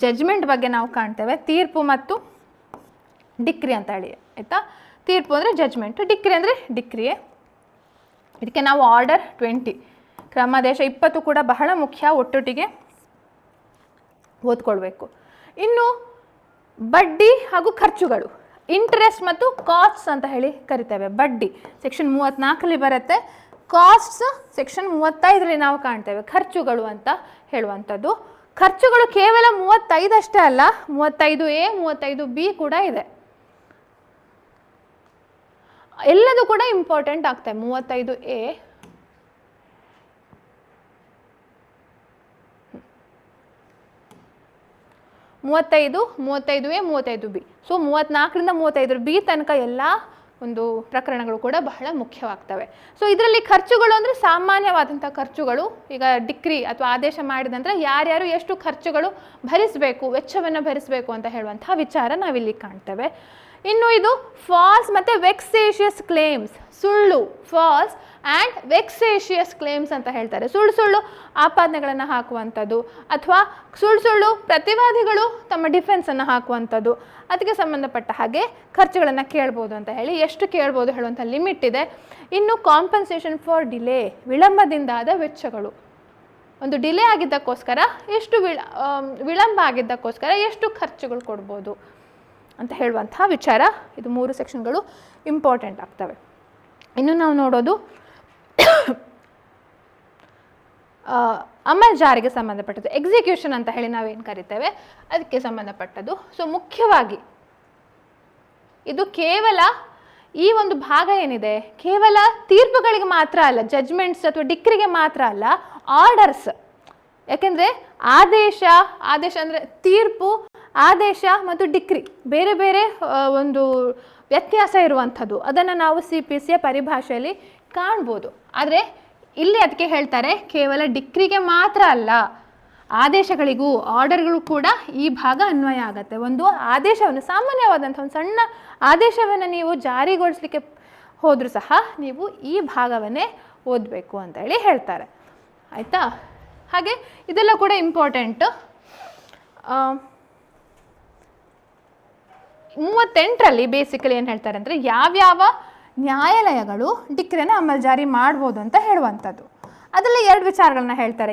ಜಡ್ಜ್ಮೆಂಟ್ ಬಗ್ಗೆ ನಾವು ಕಾಣ್ತೇವೆ. ತೀರ್ಪು ಮತ್ತು ಡಿಕ್ರಿ ಅಂತ ಹೇಳಿ. ಆಯಿತಾ? ತೀರ್ಪು ಅಂದರೆ ಜಡ್ಜ್ಮೆಂಟ್, ಡಿಕ್ರಿ ಅಂದರೆ ಡಿಕ್ರಿಯೇ. ಇದಕ್ಕೆ ನಾವು ಆರ್ಡರ್ 20, ಕ್ರಮಾದೇಶ 20 ಕೂಡ ಬಹಳ ಮುಖ್ಯ, ಒಟ್ಟೊಟ್ಟಿಗೆ ಓದ್ಕೊಳ್ಬೇಕು. ಇನ್ನು ಬಡ್ಡಿ ಹಾಗೂ ಖರ್ಚುಗಳು, ಇಂಟ್ರೆಸ್ಟ್ ಮತ್ತು ಕಾಸ್ಟ್ಸ್ ಅಂತ ಹೇಳಿ ಕರಿತೇವೆ. ಬಡ್ಡಿ ಸೆಕ್ಷನ್ 34ರಲ್ಲಿ ಬರುತ್ತೆ, ಕಾಸ್ಟ್ಸ್ ಸೆಕ್ಷನ್ 35ರಲ್ಲಿ ನಾವು ಕಾಣ್ತೇವೆ. ಖರ್ಚುಗಳು ಅಂತ ಹೇಳುವಂಥದ್ದು. ಖರ್ಚುಗಳು ಕೇವಲ 35 ಅಷ್ಟೇ ಅಲ್ಲ, 35A 35B ಕೂಡ ಇದೆ. ಎಲ್ಲದೂ ಕೂಡ ಇಂಪಾರ್ಟೆಂಟ್ ಆಗ್ತವೆ. 35A, 35, 35A 35B. So 34ರಿಂದ 35B ತನಕ ಎಲ್ಲ ಒಂದು ಪ್ರಕರಣಗಳು ಕೂಡ ಬಹಳ ಮುಖ್ಯವಾಗ್ತವೆ. ಸೊ ಇದರಲ್ಲಿ ಖರ್ಚುಗಳು ಅಂದರೆ ಸಾಮಾನ್ಯವಾದಂಥ ಖರ್ಚುಗಳು. ಈಗ ಡಿಕ್ರಿ ಅಥವಾ ಆದೇಶ ಮಾಡಿದ ನಂತರ ಯಾರ್ಯಾರು ಎಷ್ಟು ಖರ್ಚುಗಳು ಭರಿಸಬೇಕು, ವೆಚ್ಚವನ್ನು ಭರಿಸಬೇಕು ಅಂತ ಹೇಳುವಂಥ ವಿಚಾರ ನಾವಿಲ್ಲಿ ಕಾಣ್ತೇವೆ. ಇನ್ನು ಇದು ಫಾಲ್ಸ್ ಮತ್ತು ವೆಕ್ಸೇಷಿಯಸ್ ಕ್ಲೇಮ್ಸ್, ಸುಳ್ಳು, ಫಾಲ್ಸ್ ಆ್ಯಂಡ್ ವೆಕ್ಸೇಷಿಯಸ್ ಕ್ಲೇಮ್ಸ್ ಅಂತ ಹೇಳ್ತಾರೆ. ಸುಳ್ಳು ಆಪಾದನೆಗಳನ್ನು ಹಾಕುವಂಥದ್ದು, ಅಥವಾ ಸುಳ್ಳು ಪ್ರತಿವಾದಿಗಳು ತಮ್ಮ ಡಿಫೆನ್ಸನ್ನು ಹಾಕುವಂಥದ್ದು, ಅದಕ್ಕೆ ಸಂಬಂಧಪಟ್ಟ ಹಾಗೆ ಖರ್ಚುಗಳನ್ನು ಕೇಳ್ಬೋದು ಅಂತ ಹೇಳಿ. ಎಷ್ಟು ಕೇಳ್ಬೋದು ಹೇಳುವಂಥ ಲಿಮಿಟ್ ಇದೆ. ಇನ್ನು ಕಾಂಪನ್ಸೇಷನ್ ಫಾರ್ ಡಿಲೇ, ವಿಳಂಬದಿಂದಾದ ವೆಚ್ಚಗಳು. ಒಂದು ಡಿಲೇ ಆಗಿದ್ದಕ್ಕೋಸ್ಕರ ಎಷ್ಟು ವಿಳಂಬ ಆಗಿದ್ದಕ್ಕೋಸ್ಕರ ಎಷ್ಟು ಖರ್ಚುಗಳು ಕೊಡ್ಬೋದು ಅಂತ ಹೇಳುವಂಥ ವಿಚಾರ. ಇದು 3 ಸೆಕ್ಷನ್ಗಳು ಇಂಪಾರ್ಟೆಂಟ್ ಆಗ್ತವೆ. ಇನ್ನು ನಾವು ನೋಡೋದು ಅಮಲ್ ಜಾರಿಗೆ ಸಂಬಂಧಪಟ್ಟದ್ದು, ಎಕ್ಸಿಕ್ಯೂಷನ್ ಅಂತ ಹೇಳಿ ನಾವೇನು ಕರಿತೇವೆ, ಅದಕ್ಕೆ ಸಂಬಂಧಪಟ್ಟದ್ದು. ಸೊ ಮುಖ್ಯವಾಗಿ ಇದು ಕೇವಲ ಈ ಒಂದು ಭಾಗ ಏನಿದೆ, ಕೇವಲ ತೀರ್ಪುಗಳಿಗೆ ಮಾತ್ರ ಅಲ್ಲ, ಜಡ್ಜ್ಮೆಂಟ್ಸ್ ಅಥವಾ ಡಿಕ್ರಿಗೆ ಮಾತ್ರ ಅಲ್ಲ, ಆರ್ಡರ್ಸ್. ಯಾಕೆಂದರೆ ಆದೇಶ ಅಂದರೆ ತೀರ್ಪು, ಆದೇಶ ಮತ್ತು ಡಿಕ್ರಿ ಬೇರೆ ಬೇರೆ ಒಂದು ವ್ಯತ್ಯಾಸ ಇರುವಂಥದ್ದು. ಅದನ್ನು ನಾವು CPCಯ ಪರಿಭಾಷೆಯಲ್ಲಿ ಕಾಣ್ಬೋದು. ಆದರೆ ಇಲ್ಲಿ ಅದಕ್ಕೆ ಹೇಳ್ತಾರೆ ಕೇವಲ ಡಿಕ್ರಿಗೆ ಮಾತ್ರ ಅಲ್ಲ, ಆದೇಶಗಳಿಗೂ ಆರ್ಡರ್ಗಳು ಕೂಡ ಈ ಭಾಗ ಅನ್ವಯ ಆಗುತ್ತೆ. ಒಂದು ಆದೇಶವನ್ನು, ಸಾಮಾನ್ಯವಾದಂಥ ಒಂದು ಸಣ್ಣ ಆದೇಶವನ್ನು ನೀವು ಜಾರಿಗೊಳಿಸಲಿಕ್ಕೆ ಹೋದರೂ ಸಹ ನೀವು ಈ ಭಾಗವನ್ನೇ ಓದಬೇಕು ಅಂತ ಹೇಳಿ ಹೇಳ್ತಾರೆ. ಆಯಿತಾ? ಹಾಗೆ ಇದೆಲ್ಲ ಕೂಡ ಇಂಪಾರ್ಟೆಂಟ್. 38ರಲ್ಲಿ ಬೇಸಿಕಲಿ ಏನು ಹೇಳ್ತಾರೆ ಅಂದರೆ, ಯಾವ್ಯಾವ ನ್ಯಾಯಾಲಯಗಳು ಡಿಕ್ರಿಯನ್ನು ಅಮಲ್ಜಾರಿ ಮಾಡ್ಬೋದು ಅಂತ ಹೇಳುವಂಥದ್ದು. ಅದರಲ್ಲಿ 2 ವಿಚಾರಗಳನ್ನ ಹೇಳ್ತಾರೆ.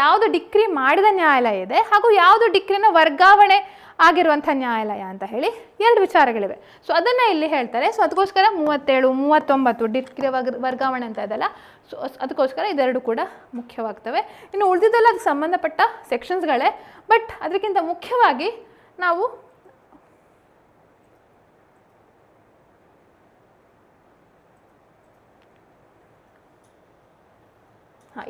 ಯಾವುದು ಡಿಕ್ರಿ ಮಾಡಿದ ನ್ಯಾಯಾಲಯ ಇದೆ, ಹಾಗೂ ಯಾವುದು ಡಿಕ್ರಿನ ವರ್ಗಾವಣೆ ಆಗಿರುವಂಥ ನ್ಯಾಯಾಲಯ ಅಂತ ಹೇಳಿ 2 ವಿಚಾರಗಳಿವೆ. ಸೊ ಅದನ್ನು ಇಲ್ಲಿ ಹೇಳ್ತಾರೆ. ಸೊ ಅದಕ್ಕೋಸ್ಕರ 37, 39 ಡಿಕ್ರಿ ವರ್ಗಾವಣೆ ಅಂತ ಇದೆಲ್ಲ. ಸೊ ಅದಕ್ಕೋಸ್ಕರ ಇದೆರಡು ಕೂಡ ಮುಖ್ಯವಾಗ್ತವೆ. ಇನ್ನು ಉಳಿದಿದ್ದೆಲ್ಲ ಅದಕ್ಕೆ ಸಂಬಂಧಪಟ್ಟ ಸೆಕ್ಷನ್ಸ್ಗಳೇ. ಬಟ್ ಅದಕ್ಕಿಂತ ಮುಖ್ಯವಾಗಿ ನಾವು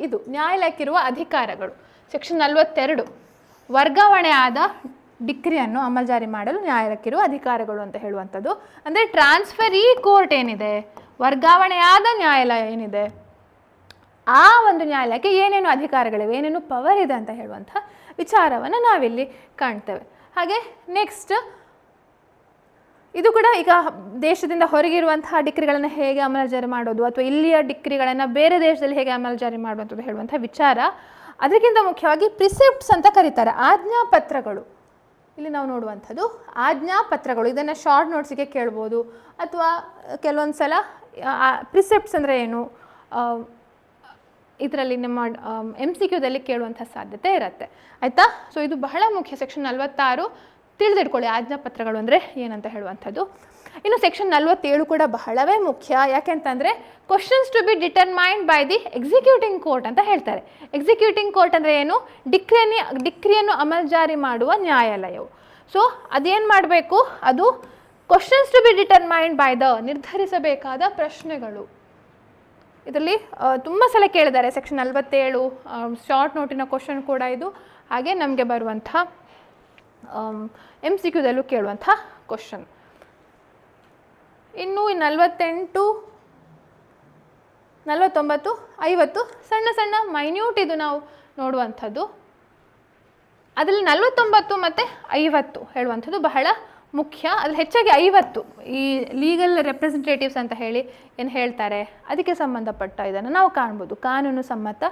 ಇದು ನ್ಯಾಯಾಲಯಕ್ಕಿರುವ ಅಧಿಕಾರಗಳು. ಸೆಕ್ಷನ್ 42 ವರ್ಗಾವಣೆ ಆದ ಡಿಕ್ರಿಯನ್ನು ಅಮಲ್ಜಾರಿ ಮಾಡಲು ನ್ಯಾಯಾಲಯಕ್ಕಿರುವ ಅಧಿಕಾರಗಳು ಅಂತ ಹೇಳುವಂಥದ್ದು. ಅಂದರೆ ಟ್ರಾನ್ಸ್ಫರಿ ಕೋರ್ಟ್ ಏನಿದೆ, ವರ್ಗಾವಣೆಯಾದ ನ್ಯಾಯಾಲಯ ಏನಿದೆ, ಆ ಒಂದು ನ್ಯಾಯಾಲಯಕ್ಕೆ ಏನೇನು ಅಧಿಕಾರಗಳಿವೆ, ಏನೇನು ಪವರ್ ಇದೆ ಅಂತ ಹೇಳುವಂಥ ವಿಚಾರವನ್ನು ನಾವಿಲ್ಲಿ ಕಾಣ್ತೇವೆ. ಹಾಗೆ ನೆಕ್ಸ್ಟ್ ಇದು ಕೂಡ ಈಗ ದೇಶದಿಂದ ಹೊರಗಿರುವಂತಹ ಡಿಕ್ರಿಗಳನ್ನು ಹೇಗೆ ಅಮಲ್ಜಾರಿ ಮಾಡೋದು ಅಥವಾ ಇಲ್ಲಿಯ ಡಿಕ್ರಿಗಳನ್ನು ಬೇರೆ ದೇಶದಲ್ಲಿ ಹೇಗೆ ಅಮಲ್ಜಾರಿ ಮಾಡುವಂಥದ್ದು ಹೇಳುವಂಥ ವಿಚಾರ. ಅದಕ್ಕಿಂತ ಮುಖ್ಯವಾಗಿ ಪ್ರಿಸೆಪ್ಟ್ಸ್ ಅಂತ ಕರೀತಾರೆ, ಆಜ್ಞಾಪತ್ರಗಳು. ಇಲ್ಲಿ ನಾವು ನೋಡುವಂಥದ್ದು ಆಜ್ಞಾಪತ್ರಗಳು. ಇದನ್ನು ಶಾರ್ಟ್ ನೋಟ್ಸಿಗೆ ಕೇಳ್ಬೋದು ಅಥವಾ ಕೆಲವೊಂದು ಸಲ ಪ್ರಿಸೆಪ್ಟ್ಸ್ ಅಂದರೆ ಏನು ಇದರಲ್ಲಿ ನಮ್ಮ MCQದಲ್ಲಿ ಕೇಳುವಂಥ ಸಾಧ್ಯತೆ ಇರುತ್ತೆ. ಆಯಿತಾ? ಸೊ ಇದು ಬಹಳ ಮುಖ್ಯ. ಸೆಕ್ಷನ್ 46 ತಿಳಿದಿಟ್ಕೊಳ್ಳಿ, ಆಜ್ಞಾಪತ್ರಗಳು ಅಂದರೆ ಏನಂತ ಹೇಳುವಂಥದ್ದು. ಇನ್ನು ಸೆಕ್ಷನ್ 47 ಕೂಡ ಬಹಳವೇ ಮುಖ್ಯ. ಯಾಕೆಂತಂದರೆ questions to be determined by the executing court ಅಂತ ಹೇಳ್ತಾರೆ. ಎಕ್ಸಿಕ್ಯೂಟಿಂಗ್ ಕೋರ್ಟ್ ಅಂದರೆ ಏನು? ಡಿಕ್ರಿಯನ್ನು ಅಮಲ್ಜಾರಿ ಮಾಡುವ ನ್ಯಾಯಾಲಯವು. ಸೊ ಅದೇನು ಮಾಡಬೇಕು? ಅದು questions to be determined by the, ನಿರ್ಧರಿಸಬೇಕಾದ ಪ್ರಶ್ನೆಗಳು. ಇದರಲ್ಲಿ ತುಂಬ ಸಲ ಕೇಳಿದ್ದಾರೆ. ಸೆಕ್ಷನ್ 47 ಶಾರ್ಟ್ ನೋಟಿನ ಕ್ವಶನ್ ಕೂಡ ಇದು. ಹಾಗೆ ನಮಗೆ ಬರುವಂಥ MCQದಲ್ಲೂ ಕೇಳುವಂಥ ಕ್ವಶನ್. ಇನ್ನು 48, 49, 50 ಸಣ್ಣ ಸಣ್ಣ ಮೈನ್ಯೂಟ್ ಇದು ನಾವು ನೋಡುವಂಥದ್ದು. ಅದರಲ್ಲಿ 49 ಮತ್ತು 50 ಹೇಳುವಂಥದ್ದು ಬಹಳ ಮುಖ್ಯ. ಅದ್ರಲ್ಲಿ ಹೆಚ್ಚಾಗಿ 50 ಈ ಲೀಗಲ್ ರೆಪ್ರೆಸೆಂಟೇಟಿವ್ಸ್ ಅಂತ ಹೇಳಿ ಏನು ಹೇಳ್ತಾರೆ, ಅದಕ್ಕೆ ಸಂಬಂಧಪಟ್ಟ ಇದನ್ನು ನಾವು ಕಾಣ್ಬೋದು. ಕಾನೂನು ಸಮ್ಮತ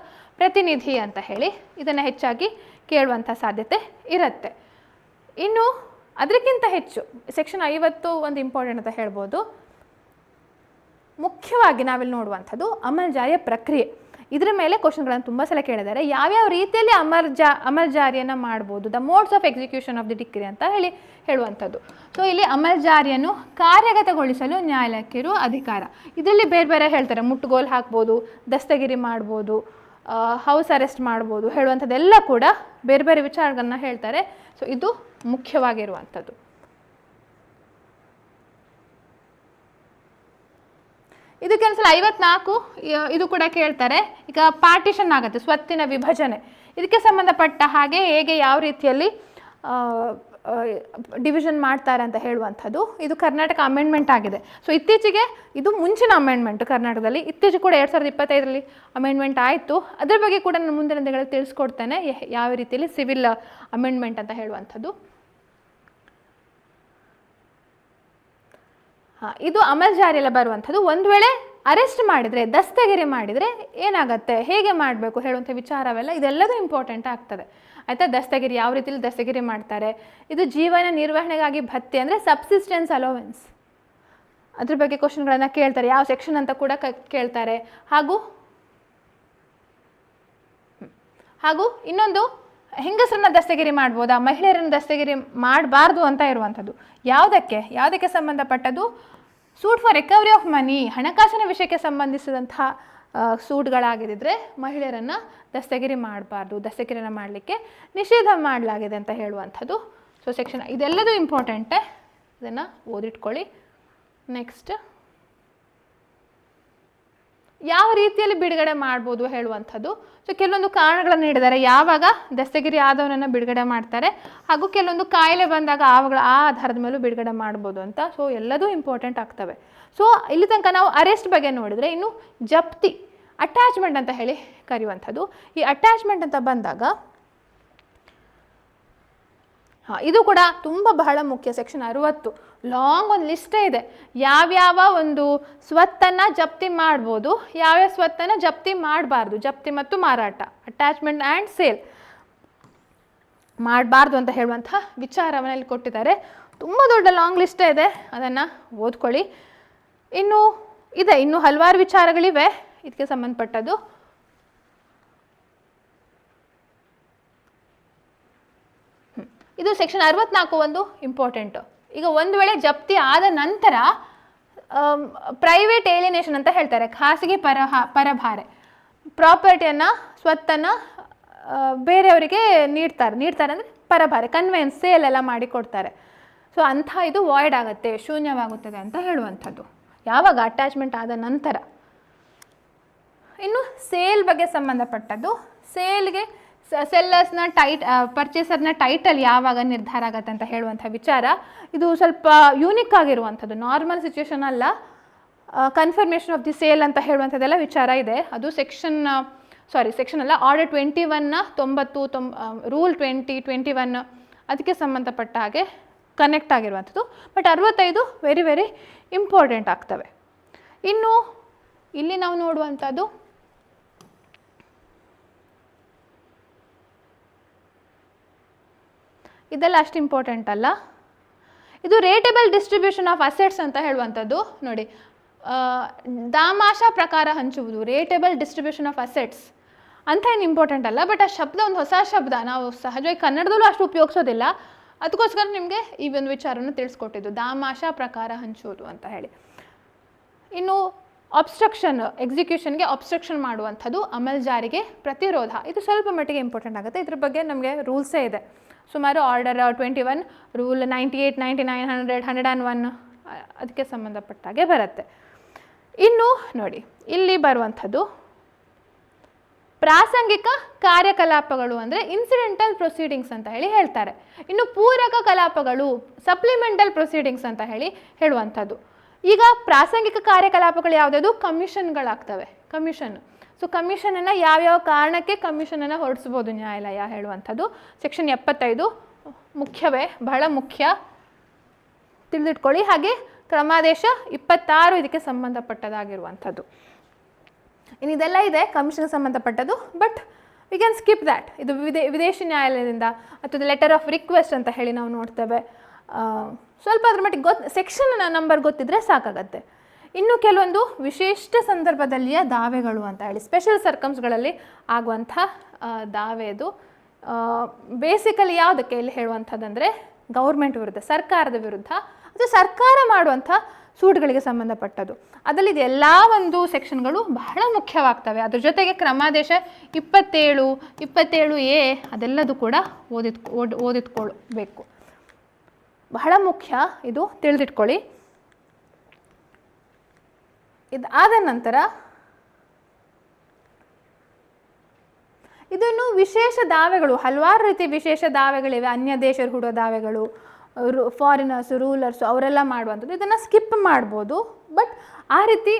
ಪ್ರತಿನಿಧಿ ಅಂತ ಹೇಳಿ ಇದನ್ನು ಹೆಚ್ಚಾಗಿ ಕೇಳುವಂಥ ಸಾಧ್ಯತೆ ಇರುತ್ತೆ. ಇನ್ನು ಅದಕ್ಕಿಂತ ಹೆಚ್ಚು ಸೆಕ್ಷನ್ 50 ಒಂದು ಇಂಪಾರ್ಟೆಂಟ್ ಅಂತ ಹೇಳ್ಬೋದು. ಮುಖ್ಯವಾಗಿ ನಾವಿಲ್ಲಿ ನೋಡುವಂಥದ್ದು ಅಮಲ್ಜಾರಿಯ ಪ್ರಕ್ರಿಯೆ. ಇದರ ಮೇಲೆ ಕ್ವಶನ್ಗಳನ್ನು ತುಂಬ ಸಲ ಕೇಳಿದ್ದಾರೆ. ಯಾವ್ಯಾವ ರೀತಿಯಲ್ಲಿ ಅಮಲ್ಜಾರಿಯನ್ನು ಮಾಡ್ಬೋದು, the modes of execution of the decree ಅಂತ ಹೇಳುವಂಥದ್ದು. ಸೊ ಇಲ್ಲಿ ಅಮಲ್ಜಾರಿಯನ್ನು ಕಾರ್ಯಗತಗೊಳಿಸಲು ನ್ಯಾಯಾಲಯಕ್ಕಿರುವ ಅಧಿಕಾರ. ಇದರಲ್ಲಿ ಬೇರೆ ಬೇರೆ ಹೇಳ್ತಾರೆ. ಮುಟ್ಟುಗೋಲು ಹಾಕ್ಬೋದು, ದಸ್ತಗಿರಿ ಮಾಡ್ಬೋದು, ಹೌಸ್ ಅರೆಸ್ಟ್ ಮಾಡ್ಬೋದು ಹೇಳುವಂಥದ್ದೆಲ್ಲ ಕೂಡ ಬೇರೆ ಬೇರೆ ವಿಚಾರಗಳನ್ನ ಹೇಳ್ತಾರೆ. ಸೊ ಇದು ಮುಖ್ಯವಾಗಿರುವಂಥದ್ದು. ಇದು ಕೆಲಸ 54 ಇದು ಕೂಡ ಕೇಳ್ತಾರೆ. ಈಗ ಪಾರ್ಟಿಷನ್ ಆಗುತ್ತೆ, ಸ್ವತ್ತಿನ ವಿಭಜನೆ. ಇದಕ್ಕೆ ಸಂಬಂಧಪಟ್ಟ ಹಾಗೆ ಹೇಗೆ ಯಾವ ರೀತಿಯಲ್ಲಿ ಡಿವಿಷನ್ ಮಾಡ್ತಾರೆ ಅಂತ ಹೇಳುವಂಥದ್ದು. ಇದು ಕರ್ನಾಟಕ ಅಮೆಂಡ್ಮೆಂಟ್ ಆಗಿದೆ. ಸೊ ಇತ್ತೀಚೆಗೆ ಇದು ಮುಂಚಿನ ಅಮೆಂಡ್ಮೆಂಟ್ ಕರ್ನಾಟಕದಲ್ಲಿ. ಇತ್ತೀಚೆಗೆ ಕೂಡ 2025ರಲ್ಲಿ ಅಮೆಂಡ್ಮೆಂಟ್ ಆಯಿತು. ಅದ್ರ ಬಗ್ಗೆ ಕೂಡ ನಾನು ಮುಂದಿನ ದಿನಗಳಲ್ಲಿ ತಿಳಿಸ್ಕೊಡ್ತೇನೆ ಯಾವ ರೀತಿಯಲ್ಲಿ ಸಿವಿಲ್ ಅಮೆಂಡ್ಮೆಂಟ್ ಅಂತ ಹೇಳುವಂಥದ್ದು. ಇದು ಅಮಲ್ಜಾರಿಯಲ್ಲ ಬರುವಂಥದ್ದು. ಒಂದು ವೇಳೆ ಅರೆಸ್ಟ್ ಮಾಡಿದರೆ, ದಸ್ತಗಿರಿ ಮಾಡಿದರೆ ಏನಾಗುತ್ತೆ, ಹೇಗೆ ಮಾಡಬೇಕು ಹೇಳುವಂಥ ವಿಚಾರವೆಲ್ಲ ಇದೆಲ್ಲದೂ ಇಂಪಾರ್ಟೆಂಟ್ ಆಗ್ತದೆ. ಆಯಿತಾ? ದಸ್ತಗಿರಿ ಯಾವ ರೀತಿಯಲ್ಲಿ ದಸ್ತಗಿರಿ ಮಾಡ್ತಾರೆ, ಇದು ಜೀವನ ನಿರ್ವಹಣೆಗಾಗಿ ಭತ್ಯೆ ಅಂದರೆ ಸಬ್ಸಿಸ್ಟೆನ್ಸ್ ಅಲೋವೆನ್ಸ್, ಅದ್ರ ಬಗ್ಗೆ ಕ್ವಶನ್ಗಳನ್ನು ಕೇಳ್ತಾರೆ. ಯಾವ ಸೆಕ್ಷನ್ ಅಂತ ಕೂಡ ಕೇಳ್ತಾರೆ. ಹಾಗೂ ಇನ್ನೊಂದು, ಹೆಂಗಸರನ್ನ ದಸ್ತಗಿರಿ ಮಾಡ್ಬೋದಾ, ಮಹಿಳೆಯರನ್ನು ದಸ್ತಗಿರಿ ಮಾಡಬಾರ್ದು ಅಂತ ಇರುವಂಥದ್ದು. ಯಾವುದಕ್ಕೆ ಸಂಬಂಧಪಟ್ಟದ್ದು? Suit for recovery of money, ಹಣಕಾಸಿನ ವಿಷಯಕ್ಕೆ ಸಂಬಂಧಿಸಿದಂತಹ ಸೂಟ್ಗಳಾಗಿದ್ದರೆ ಮಹಿಳೆಯರನ್ನು ದಸ್ತಗಿರಿ ಮಾಡಬಾರ್ದು, ದಸ್ತಗಿರಿನ ಮಾಡಲಿಕ್ಕೆ ನಿಷೇಧ ಮಾಡಲಾಗಿದೆ ಅಂತ ಹೇಳುವಂಥದ್ದು. ಸೊ ಸೆಕ್ಷನ್ ಇದೆಲ್ಲದೂ ಇಂಪಾರ್ಟೆಂಟೇ, ಇದನ್ನು ಓದಿಟ್ಕೊಳ್ಳಿ. ನೆಕ್ಸ್ಟ್, ಯಾವ ರೀತಿಯಲ್ಲಿ ಬಿಡುಗಡೆ ಮಾಡ್ಬೋದು ಹೇಳುವಂಥದ್ದು. ಸೊ ಕೆಲವೊಂದು ಕಾರಣಗಳನ್ನು ನೀಡಿದ್ದಾರೆ, ಯಾವಾಗ ದಸ್ತಗಿರಿ ಆದವನನ್ನು ಬಿಡುಗಡೆ ಮಾಡ್ತಾರೆ, ಹಾಗೂ ಕೆಲವೊಂದು ಕಾಯಿಲೆ ಬಂದಾಗ ಆ ಆಧಾರದ ಮೇಲೂ ಬಿಡುಗಡೆ ಮಾಡ್ಬೋದು ಅಂತ. ಸೊ ಎಲ್ಲದೂ ಇಂಪಾರ್ಟೆಂಟ್ ಆಗ್ತವೆ. ಸೊ ಇಲ್ಲಿ ತನಕ ನಾವು ಅರೆಸ್ಟ್ ಬಗ್ಗೆ ನೋಡಿದರೆ, ಇನ್ನು ಜಪ್ತಿ, ಅಟ್ಯಾಚ್ಮೆಂಟ್ ಅಂತ ಹೇಳಿ ಕರೆಯುವಂಥದ್ದು. ಈ ಅಟ್ಯಾಚ್ಮೆಂಟ್ ಅಂತ ಬಂದಾಗ ಇದು ಕೂಡ ತುಂಬ ಬಹಳ ಮುಖ್ಯ. ಸೆಕ್ಷನ್ 60 ಲಾಂಗ್ ಒಂದು ಲಿಸ್ಟೇ ಇದೆ. ಯಾವ್ಯಾವ ಒಂದು ಸ್ವತ್ತನ್ನು ಜಪ್ತಿ ಮಾಡ್ಬೋದು, ಯಾವ್ಯಾವ ಸ್ವತ್ತನ್ನು ಜಪ್ತಿ ಮಾಡಬಾರ್ದು, ಜಪ್ತಿ ಮತ್ತು ಮಾರಾಟ, ಅಟ್ಯಾಚ್ಮೆಂಟ್ ಆ್ಯಂಡ್ ಸೇಲ್ ಮಾಡಬಾರ್ದು ಅಂತ ಹೇಳುವಂಥ ವಿಚಾರವನ್ನು ಇಲ್ಲಿ ಕೊಟ್ಟಿದ್ದಾರೆ. ತುಂಬ ದೊಡ್ಡ ಲಾಂಗ್ ಲಿಸ್ಟೇ ಇದೆ, ಅದನ್ನು ಓದ್ಕೊಳ್ಳಿ. ಇನ್ನೂ ಹಲವಾರು ವಿಚಾರಗಳಿವೆ ಇದಕ್ಕೆ ಸಂಬಂಧಪಟ್ಟದ್ದು. ಇದು ಸೆಕ್ಷನ್ 64 ಒಂದು ಇಂಪಾರ್ಟೆಂಟು. ಈಗ ಒಂದು ವೇಳೆ ಜಪ್ತಿ ಆದ ನಂತರ ಪ್ರೈವೇಟ್ ಏಲಿನೇಷನ್ ಅಂತ ಹೇಳ್ತಾರೆ, ಖಾಸಗಿ ಪರಭಾರೆ, ಪ್ರಾಪರ್ಟಿಯನ್ನು, ಸ್ವತ್ತನ್ನು ಬೇರೆಯವರಿಗೆ ನೀಡ್ತಾರೆ ಅಂದರೆ ಪರಭಾರೆ, ಕನ್ವೆನ್ಸ್, ಸೇಲ್ ಎಲ್ಲ ಮಾಡಿ ಕೊಡ್ತಾರೆ. ಸೊ ಅಂಥ ಇದು ವಾಯ್ಡ್ ಆಗುತ್ತೆ, ಶೂನ್ಯವಾಗುತ್ತದೆ ಅಂತ ಹೇಳುವಂಥದ್ದು. ಯಾವಾಗ? ಅಟ್ಯಾಚ್ಮೆಂಟ್ ಆದ ನಂತರ. ಇನ್ನು ಸೇಲ್ ಬಗ್ಗೆ ಸಂಬಂಧಪಟ್ಟದ್ದು, ಸೇಲ್ಗೆ ಸೆಲ್ಲರ್ಸ್ನ ಪರ್ಚೇಸರ್ನ ಟೈಟಲ್ ಯಾವಾಗ ನಿರ್ಧಾರ ಆಗತ್ತೆ ಅಂತ ಹೇಳುವಂಥ ವಿಚಾರ. ಇದು ಸ್ವಲ್ಪ ಯೂನಿಕ್ ಆಗಿರುವಂಥದ್ದು, ನಾರ್ಮಲ್ ಸಿಚುವೇಶನ್ ಅಲ್ಲ. ಕನ್ಫರ್ಮೇಷನ್ ಆಫ್ ದಿ ಸೇಲ್ ಅಂತ ಹೇಳುವಂಥದ್ದೆಲ್ಲ ವಿಚಾರ ಇದೆ. ಅದು ಸೆಕ್ಷನ್ ಅಲ್ಲ, ಆರ್ಡರ್ 21ನ 90 ರೂಲ್ 2021 ಅದಕ್ಕೆ ಸಂಬಂಧಪಟ್ಟ ಹಾಗೆ ಕನೆಕ್ಟ್ ಆಗಿರುವಂಥದ್ದು. ಬಟ್ 65 ವೆರಿ ವೆರಿ ಇಂಪಾರ್ಟೆಂಟ್ ಆಗ್ತವೆ. ಇನ್ನು ಇಲ್ಲಿ ನಾವು ನೋಡುವಂಥದ್ದು ಇದೆಲ್ಲ ಅಷ್ಟು ಇಂಪಾರ್ಟೆಂಟ್ ಅಲ್ಲ. ಇದು ರೇಟೇಬಲ್ ಡಿಸ್ಟ್ರಿಬ್ಯೂಷನ್ ಆಫ್ ಅಸೆಟ್ಸ್ ಅಂತ ಹೇಳುವಂಥದ್ದು. ನೋಡಿ, ದಾಮಾಷಾ ಪ್ರಕಾರ ಹಂಚುವುದು, ರೇಟೇಬಲ್ ಡಿಸ್ಟ್ರಿಬ್ಯೂಷನ್ ಆಫ್ ಅಸೆಟ್ಸ್ ಅಂತ ಏನು ಇಂಪಾರ್ಟೆಂಟ್ ಅಲ್ಲ. ಬಟ್ ಆ ಶಬ್ದ ಒಂದು ಹೊಸ ಶಬ್ದ, ನಾವು ಸಹಜವಾಗಿ ಕನ್ನಡದಲ್ಲೂ ಅಷ್ಟು ಉಪಯೋಗಿಸೋದಿಲ್ಲ. ಅದಕ್ಕೋಸ್ಕರ ನಿಮಗೆ ಈ ಒಂದು ವಿಚಾರವನ್ನು ತಿಳಿಸ್ಕೊಟ್ಟಿದ್ದು, ದಾಮಾಷಾ ಪ್ರಕಾರ ಹಂಚುವುದು ಅಂತ ಹೇಳಿ. ಇನ್ನು ಅಬ್ಸ್ಟ್ರಕ್ಷನ್, ಎಕ್ಸಿಕ್ಯೂಷನ್ಗೆ ಅಬ್ಸ್ಟ್ರಕ್ಷನ್ ಮಾಡುವಂಥದ್ದು, ಅಮಲ್ ಜಾರಿಗೆ ಪ್ರತಿರೋಧ. ಇದು ಸ್ವಲ್ಪ ಮಟ್ಟಿಗೆ ಇಂಪಾರ್ಟೆಂಟ್ ಆಗುತ್ತೆ. ಇದ್ರ ಬಗ್ಗೆ ನಮಗೆ ರೂಲ್ಸೇ ಇದೆ ಸುಮಾರು. ಆರ್ಡರ್ 21, ರೂಲ್ 98, 99, 100, 101 ಅದಕ್ಕೆ ಸಂಬಂಧಪಟ್ಟಾಗೆ ಬರುತ್ತೆ. ಇನ್ನು ನೋಡಿ, ಇಲ್ಲಿ ಬರುವಂಥದ್ದು ಪ್ರಾಸಂಗಿಕ ಕಾರ್ಯಕಲಾಪಗಳು ಅಂದರೆ ಇನ್ಸಿಡೆಂಟಲ್ ಪ್ರೊಸೀಡಿಂಗ್ಸ್ ಅಂತ ಹೇಳಿ ಹೇಳ್ತಾರೆ. ಇನ್ನು ಪೂರಕ ಕಲಾಪಗಳು, ಸಪ್ಲಿಮೆಂಟಲ್ ಪ್ರೊಸೀಡಿಂಗ್ಸ್ ಅಂತ ಹೇಳಿ ಹೇಳುವಂಥದ್ದು. ಈಗ ಪ್ರಾಸಂಗಿಕ ಕಾರ್ಯಕಲಾಪಗಳು ಯಾವುದಾದ್ರು ಕಮಿಷನ್ಗಳಾಗ್ತವೆ, ಕಮಿಷನ್. ಸೊ ಕಮಿಷನನ್ನು ಯಾವ್ಯಾವ ಕಾರಣಕ್ಕೆ ಕಮಿಷನನ್ನು ಹೊರಡಿಸ್ಬೋದು ನ್ಯಾಯಾಲಯ ಹೇಳುವಂಥದ್ದು ಸೆಕ್ಷನ್ 75 ಮುಖ್ಯವೇ, ಬಹಳ ಮುಖ್ಯ, ತಿಳಿದಿಟ್ಕೊಳ್ಳಿ. ಹಾಗೆ ಕ್ರಮಾದೇಶ 26 ಇದಕ್ಕೆ ಸಂಬಂಧಪಟ್ಟದಾಗಿರುವಂಥದ್ದು. ಇನ್ನು ಇದೆಲ್ಲ ಇದೆ ಕಮಿಷನ್ಗೆ ಸಂಬಂಧಪಟ್ಟದ್ದು, but we can skip that. ಇದು ವಿದೇಶಿ ನ್ಯಾಯಾಲಯದಿಂದ ಅಥವಾ ಲೆಟರ್ ಆಫ್ ರಿಕ್ವೆಸ್ಟ್ ಅಂತ ಹೇಳಿ ನಾವು ನೋಡ್ತೇವೆ. ಸ್ವಲ್ಪ ಅದ್ರ ಮಟ್ಟಿಗೆ ಸೆಕ್ಷನ್ ನಂಬರ್ ಗೊತ್ತಿದ್ರೆ ಸಾಕಾಗತ್ತೆ. ಇನ್ನು ಕೆಲವೊಂದು ವಿಶಿಷ್ಟ ಸಂದರ್ಭದಲ್ಲಿಯ ದಾವೆಗಳು ಅಂತ ಹೇಳಿ, ಸ್ಪೆಷಲ್ ಸರ್ಕಮ್ಸ್ಗಳಲ್ಲಿ ಆಗುವಂಥ ದಾವೆದು ಬೇಸಿಕಲಿ ಯಾವುದಕ್ಕೆ ಇಲ್ಲಿ ಹೇಳುವಂಥದ್ದಂದರೆ ಗೌರ್ಮೆಂಟ್ ವಿರುದ್ಧ, ಸರ್ಕಾರದ ವಿರುದ್ಧ ಅಥವಾ ಸರ್ಕಾರ ಮಾಡುವಂಥ ಸೂಟ್ಗಳಿಗೆ ಸಂಬಂಧಪಟ್ಟದ್ದು. ಅದರಲ್ಲಿ ಎಲ್ಲ ಒಂದು ಸೆಕ್ಷನ್ಗಳು ಬಹಳ ಮುಖ್ಯವಾಗ್ತವೆ. ಅದ್ರ ಜೊತೆಗೆ ಕ್ರಮಾದೇಶ 27, 27A ಅದೆಲ್ಲದು ಕೂಡ ಓದಿಟ್ಕೊಳ್ಬೇಕು, ಬಹಳ ಮುಖ್ಯ. ಇದು ತಿಳಿದಿಟ್ಕೊಳ್ಳಿ. ಇದಾದ ನಂತರ ಇದನ್ನು ವಿಶೇಷ ದಾವೆಗಳು, ಹಲವಾರು ರೀತಿ ವಿಶೇಷ ದಾವೆಗಳಿವೆ. ಅನ್ಯ ದೇಶರು ಹೂಡೋ ದಾವೆಗಳು, ಫಾರಿನರ್ಸು, ರೂಲರ್ಸು ಅವರೆಲ್ಲ ಮಾಡುವಂಥದ್ದು. ಇದನ್ನು ಸ್ಕಿಪ್ ಮಾಡ್ಬೋದು, ಬಟ್ ಆ ರೀತಿ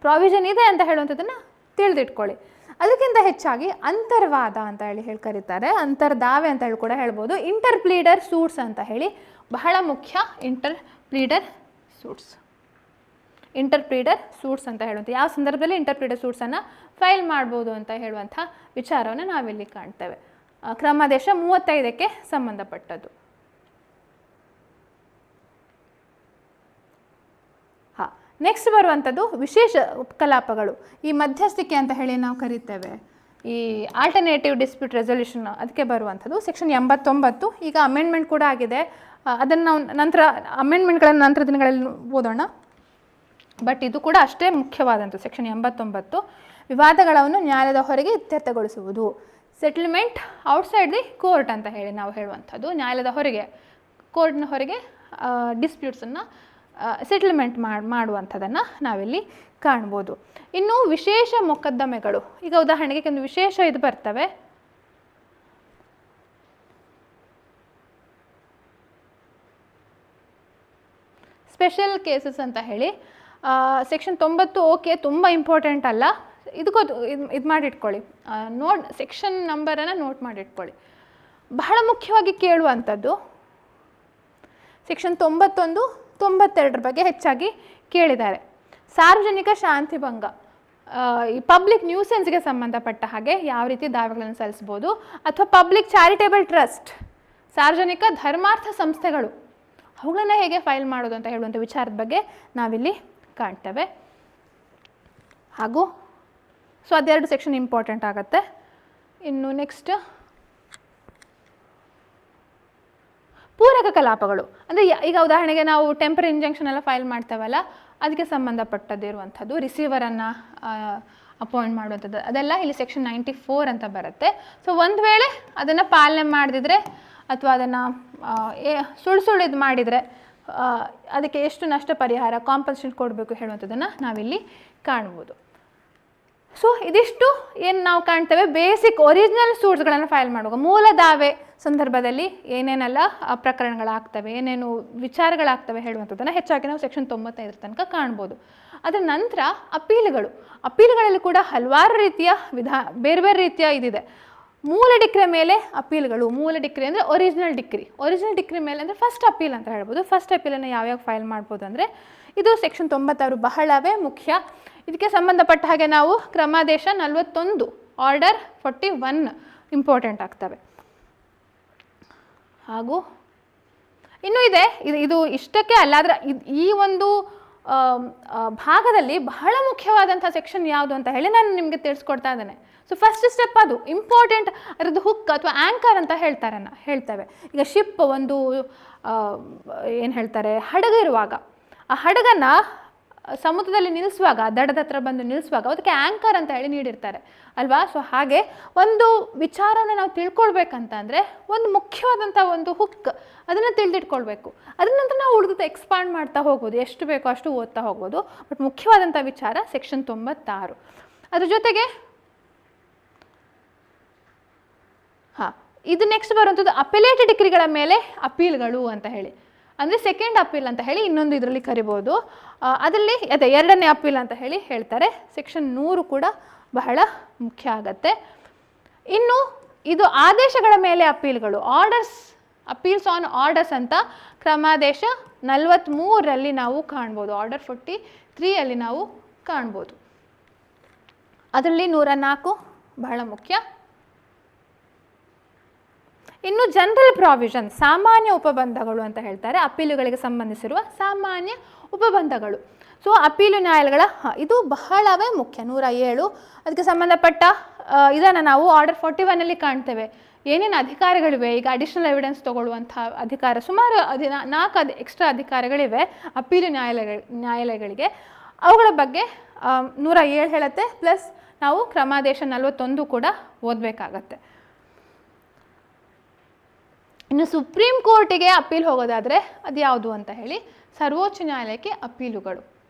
ಪ್ರಾವಿಷನ್ ಇದೆ ಅಂತ ಹೇಳುವಂಥದ್ದನ್ನು ತಿಳಿದಿಟ್ಕೊಳ್ಳಿ. ಅದಕ್ಕಿಂತ ಹೆಚ್ಚಾಗಿ ಅಂತರ್ವಾದ ಅಂತ ಹೇಳಿ ಕರೀತಾರೆ, ಅಂತರ್ದಾವೆ ಅಂತ ಹೇಳಿ ಕೂಡ ಹೇಳ್ಬೋದು. ಇಂಟರ್ ಪ್ಲೀಡರ್ ಸೂಟ್ಸ್ ಅಂತ ಹೇಳಿ ಬಹಳ ಮುಖ್ಯ. ಇಂಟರ್ ಪ್ಲೀಡರ್ ಸೂಟ್ಸ್ ಅಂತ ಹೇಳುವಂಥ ಯಾವ ಸಂದರ್ಭದಲ್ಲಿ ಇಂಟರ್ ಪ್ಲೀಡರ್ ಸೂಟ್ಸನ್ನು ಫೈಲ್ ಮಾಡ್ಬೋದು ಅಂತ ಹೇಳುವಂಥ ವಿಚಾರವನ್ನು ನಾವಿಲ್ಲಿ ಕಾಣ್ತೇವೆ. ಕ್ರಮಾದೇಶ 35ಕ್ಕೆ ಸಂಬಂಧಪಟ್ಟದ್ದು. ನೆಕ್ಸ್ಟ್ ಬರುವಂಥದ್ದು ವಿಶೇಷ ಕಲಾಪಗಳು, ಈ ಮಧ್ಯಸ್ಥಿಕೆ ಅಂತ ಹೇಳಿ ನಾವು ಕರಿತೇವೆ, ಈ ಆಲ್ಟರ್ನೇಟಿವ್ ಡಿಸ್ಪ್ಯೂಟ್ ರೆಸೊಲ್ಯೂಷನ್ ಅದಕ್ಕೆ ಬರುವಂಥದ್ದು ಸೆಕ್ಷನ್ 89. ಈಗ ಅಮೆಂಡ್ಮೆಂಟ್ ಕೂಡ ಆಗಿದೆ, ಅದನ್ನು ನಾವು ನಂತರ ಅಮೆಂಡ್ಮೆಂಟ್ಗಳನ್ನು ನಂತರ ದಿನಗಳಲ್ಲಿ ಓದೋಣ. ಬಟ್ ಇದು ಕೂಡ ಅಷ್ಟೇ ಮುಖ್ಯವಾದಂಥ ಸೆಕ್ಷನ್ 89. ವಿವಾದಗಳನ್ನು ನ್ಯಾಯಾಲಯದ ಹೊರಗೆ ಇತ್ಯರ್ಥಗೊಳಿಸುವುದು, ಸೆಟಲ್ಮೆಂಟ್ ಔಟ್ಸೈಡ್ ದಿ ಕೋರ್ಟ್ ಅಂತ ಹೇಳಿ ನಾವು ಹೇಳುವಂಥದ್ದು. ನ್ಯಾಯಾಲಯದ ಹೊರಗೆ, ಕೋರ್ಟ್ನ ಹೊರಗೆ ಡಿಸ್ಪ್ಯೂಟ್ಸನ್ನು ಸೆಟಲ್ಮೆಂಟ್ ಮಾಡುವಂಥದ್ದನ್ನು ನಾವಿಲ್ಲಿ ಕಾಣ್ಬೋದು. ಇನ್ನು ವಿಶೇಷ ಮೊಕದ್ದಮೆಗಳು, ಈಗ ಉದಾಹರಣೆಗೆ ಕೆಲವು ವಿಶೇಷ ಇದು ಬರ್ತವೆ. ಸ್ಪೆಷಲ್ ಕೇಸಸ್ ಅಂತ ಹೇಳಿ ಸೆಕ್ಷನ್ 90. ಓಕೆ, ತುಂಬ ಇಂಪಾರ್ಟೆಂಟ್ ಅಲ್ಲ, ಇದು ಮಾಡಿಟ್ಕೊಳ್ಳಿ, ಸೆಕ್ಷನ್ ನಂಬರನ್ನು ನೋಟ್ ಮಾಡಿಟ್ಕೊಳ್ಳಿ. ಬಹಳ ಮುಖ್ಯವಾಗಿ ಕೇಳುವಂಥದ್ದು ಸೆಕ್ಷನ್ 91, 92 ಬಗ್ಗೆ ಹೆಚ್ಚಾಗಿ ಕೇಳಿದ್ದಾರೆ. ಸಾರ್ವಜನಿಕ ಶಾಂತಿಭಂಗ, ಈ ಪಬ್ಲಿಕ್ ನ್ಯೂಸೆನ್ಸ್ಗೆ ಸಂಬಂಧಪಟ್ಟ ಹಾಗೆ ಯಾವ ರೀತಿ ದಾವೆಗಳನ್ನು ಸಲ್ಲಿಸ್ಬೋದು, ಅಥವಾ ಪಬ್ಲಿಕ್ ಚಾರಿಟೇಬಲ್ ಟ್ರಸ್ಟ್, ಸಾರ್ವಜನಿಕ ಧರ್ಮಾರ್ಥ ಸಂಸ್ಥೆಗಳು, ಅವುಗಳನ್ನು ಹೇಗೆ ಫೈಲ್ ಮಾಡೋದು ಅಂತ ಹೇಳುವಂಥ ವಿಚಾರದ ಬಗ್ಗೆ ನಾವಿಲ್ಲಿ ಕಾಣ್ತೇವೆ. ಹಾಗೂ ಸೊ ಅದೆರಡು ಸೆಕ್ಷನ್ ಇಂಪಾರ್ಟೆಂಟ್ ಆಗುತ್ತೆ. ಇನ್ನು ನೆಕ್ಸ್ಟ್ ಪೂರಕ ಕಲಾಪಗಳು ಅಂದರೆ ಈಗ ಉದಾಹರಣೆಗೆ ನಾವು ಟೆಂಪರರಿ ಇಂಜಂಕ್ಷನ್ ಎಲ್ಲ ಫೈಲ್ ಮಾಡ್ತೇವಲ್ಲ, ಅದಕ್ಕೆ ಸಂಬಂಧಪಟ್ಟದಿರುವಂಥದ್ದು, ರಿಸೀವರನ್ನು ಅಪಾಯಿಂಟ್ ಮಾಡುವಂಥದ್ದು, ಅದೆಲ್ಲ ಇಲ್ಲಿ ಸೆಕ್ಷನ್ 94 ಅಂತ ಬರುತ್ತೆ. ಸೊ ಒಂದು ವೇಳೆ ಅದನ್ನು ಪಾಲನೆ ಮಾಡದಿದ್ರೆ ಅಥವಾ ಅದನ್ನು ಸುಳ್ಳು ಇದು ಮಾಡಿದರೆ ಅದಕ್ಕೆ ಎಷ್ಟು ನಷ್ಟ ಪರಿಹಾರ, ಕಾಂಪನ್ಸೇಷನ್ ಕೊಡಬೇಕು ಹೇಳುವಂಥದ್ದನ್ನು ನಾವಿಲ್ಲಿ ಕಾಣ್ಬೋದು. ಸೊ ಇದಿಷ್ಟು ಏನು ನಾವು ಕಾಣ್ತೇವೆ ಬೇಸಿಕ್ ಒರಿಜಿನಲ್ ಸೂಟ್ಸ್ಗಳನ್ನು ಫೈಲ್ ಮಾಡುವಾಗ ಮೂಲ ದಾವೆ ಸಂದರ್ಭದಲ್ಲಿ ಏನೇನೆಲ್ಲ ಪ್ರಕರಣಗಳಾಗ್ತವೆ, ಏನೇನು ವಿಚಾರಗಳಾಗ್ತವೆ ಹೇಳುವಂಥದ್ದನ್ನು ಹೆಚ್ಚಾಗಿ ನಾವು ಸೆಕ್ಷನ್ 95 ತನಕ ಕಾಣ್ಬೋದು. ಅದರ ನಂತರ ಅಪೀಲುಗಳಲ್ಲಿ ಕೂಡ ಹಲವಾರು ರೀತಿಯ ಬೇರೆ ಬೇರೆ ರೀತಿಯ ಇದಿದೆ. ಮೂಲ ಡಿಕ್ರಿ ಮೇಲೆ ಅಪೀಲ್ಗಳು. ಮೂಲ ಡಿಕ್ರಿ ಅಂದರೆ ಒರಿಜಿನಲ್ ಡಿಕ್ರಿ ಮೇಲೆ ಅಂದರೆ ಫಸ್ಟ್ ಅಪೀಲ್ ಅಂತ ಹೇಳ್ಬೋದು. ಫಸ್ಟ್ ಅಪೀಲನ್ನು ಯಾವ್ಯಾವ ಫೈಲ್ ಮಾಡ್ಬೋದು ಅಂದರೆ ಇದು ಸೆಕ್ಷನ್ 96 ಬಹಳವೇ ಮುಖ್ಯ. ಇದಕ್ಕೆ ಸಂಬಂಧಪಟ್ಟ ಹಾಗೆ ನಾವು ಕ್ರಮಾದೇಶ 41 ಆರ್ಡರ್ 41 ಇಂಪಾರ್ಟೆಂಟ್ ಆಗ್ತವೆ. ಹಾಗೂ ಇನ್ನೂ ಇದೆ, ಇದು ಇಷ್ಟಕ್ಕೆ ಅಲ್ಲ, ಆದರೆ ಈ ಒಂದು ಭಾಗದಲ್ಲಿ ಬಹಳ ಮುಖ್ಯವಾದಂಥ ಸೆಕ್ಷನ್ ಯಾವುದು ಅಂತ ಹೇಳಿ ನಾನು ನಿಮಗೆ ತಿಳಿಸ್ಕೊಡ್ತಾ ಇದ್ದೇನೆ. ಸೊ ಫಸ್ಟ್ ಸ್ಟೆಪ್ ಅದು ಇಂಪಾರ್ಟೆಂಟ್, ಅದರದ್ದು ಹುಕ್ ಅಥವಾ ಆ್ಯಂಕರ್ ಅಂತ ಹೇಳ್ತೇವೆ. ಈಗ ಶಿಪ್ ಒಂದು ಏನು ಹೇಳ್ತಾರೆ, ಹಡಗು ಇರುವಾಗ ಆ ಹಡಗನ್ನು ಸಮುದ್ರದಲ್ಲಿ ನಿಲ್ಲಿಸುವಾಗ, ದಡದ ಹತ್ರ ಬಂದು ನಿಲ್ಲಿಸುವಾಗ ಅದಕ್ಕೆ ಆ್ಯಂಕರ್ ಅಂತ ಹೇಳಿ ನೀಡಿರ್ತಾರೆ ಅಲ್ವಾ. ಸೊ ಹಾಗೆ ಒಂದು ವಿಚಾರನ ನಾವು ತಿಳ್ಕೊಳ್ಬೇಕಂತ ಅಂದರೆ ಒಂದು ಮುಖ್ಯವಾದಂಥ ಒಂದು ಹುಕ್ ಅದನ್ನು ತಿಳಿದಿಟ್ಕೊಳ್ಬೇಕು. ಅದರ ನಂತರ ನಾವು ಉಳಿದ ಎಕ್ಸ್ಪಾಂಡ್ ಮಾಡ್ತಾ ಹೋಗ್ಬೋದು, ಎಷ್ಟು ಬೇಕೋ ಅಷ್ಟು ಓದ್ತಾ ಹೋಗ್ಬೋದು. ಬಟ್ ಮುಖ್ಯವಾದಂಥ ವಿಚಾರ ಸೆಕ್ಷನ್ 96. ಅದ್ರ ಜೊತೆಗೆ ಇದು ನೆಕ್ಸ್ಟ್ ಬರುವಂಥದ್ದು ಅಪೆಲೇಟ್ ಡಿಕ್ರಿಗಳ ಮೇಲೆ ಅಪೀಲ್ಗಳು ಅಂತ ಹೇಳಿ, ಅಂದರೆ ಸೆಕೆಂಡ್ ಅಪೀಲ್ ಅಂತ ಹೇಳಿ ಇನ್ನೊಂದು ಇದರಲ್ಲಿ ಕರಿಬೋದು. ಅದರಲ್ಲಿ ಎರಡನೇ ಅಪೀಲ್ ಅಂತ ಹೇಳಿ ಹೇಳ್ತಾರೆ. ಸೆಕ್ಷನ್ 100 ಕೂಡ ಬಹಳ ಮುಖ್ಯ ಆಗತ್ತೆ. ಇನ್ನು ಇದು ಆದೇಶಗಳ ಮೇಲೆ ಅಪೀಲ್ಗಳು, ಅಪೀಲ್ಸ್ ಆನ್ ಆರ್ಡರ್ಸ್ ಅಂತ ಕ್ರಮಾದೇಶ 43ರಲ್ಲಿ ನಾವು ಕಾಣ್ಬೋದು, ಆರ್ಡರ್ 43 ನಾವು ಕಾಣ್ಬೋದು. ಅದರಲ್ಲಿ 104 ಬಹಳ ಮುಖ್ಯ. ಇನ್ನು ಜನರಲ್ ಪ್ರಾವಿಷನ್, ಸಾಮಾನ್ಯ ಉಪಬಂಧಗಳು ಅಂತ ಹೇಳ್ತಾರೆ, ಅಪೀಲುಗಳಿಗೆ ಸಂಬಂಧಿಸಿರುವ ಸಾಮಾನ್ಯ ಉಪಬಂಧಗಳು. ಸೊ ಅಪೀಲು ನ್ಯಾಯಾಲಯಗಳ ಇದು ಬಹಳವೇ ಮುಖ್ಯ. 107 ಅದಕ್ಕೆ ಸಂಬಂಧಪಟ್ಟ ಇದನ್ನು ನಾವು ಆರ್ಡರ್ 41ನಲ್ಲಿ ಕಾಣ್ತೇವೆ. ಏನೇನು ಅಧಿಕಾರಗಳಿವೆ, ಈಗ ಅಡಿಷನಲ್ ಎವಿಡೆನ್ಸ್ ತಗೊಳ್ಳುವಂಥ ಅಧಿಕಾರ, ಸುಮಾರು 4 ಎಕ್ಸ್ಟ್ರಾ ಅಧಿಕಾರಗಳಿವೆ ಅಪೀಲು ನ್ಯಾಯಾಲಯಗಳಿಗೆ. ಅವುಗಳ ಬಗ್ಗೆ 107 ಹೇಳುತ್ತೆ. ಪ್ಲಸ್ ನಾವು ಕ್ರಮಾದೇಶ 41 ಕೂಡ ಓದಬೇಕಾಗತ್ತೆ. ಇನ್ನು ಸುಪ್ರೀಂ ಕೋರ್ಟಿಗೆ ಅಪೀಲ್ ಹೋಗೋದಾದರೆ ಅದು ಯಾವುದು ಅಂತ ಹೇಳಿ, ಸರ್ವೋಚ್ಚ ನ್ಯಾಯಾಲಯಕ್ಕೆ ಅಪೀಲುಗಳು.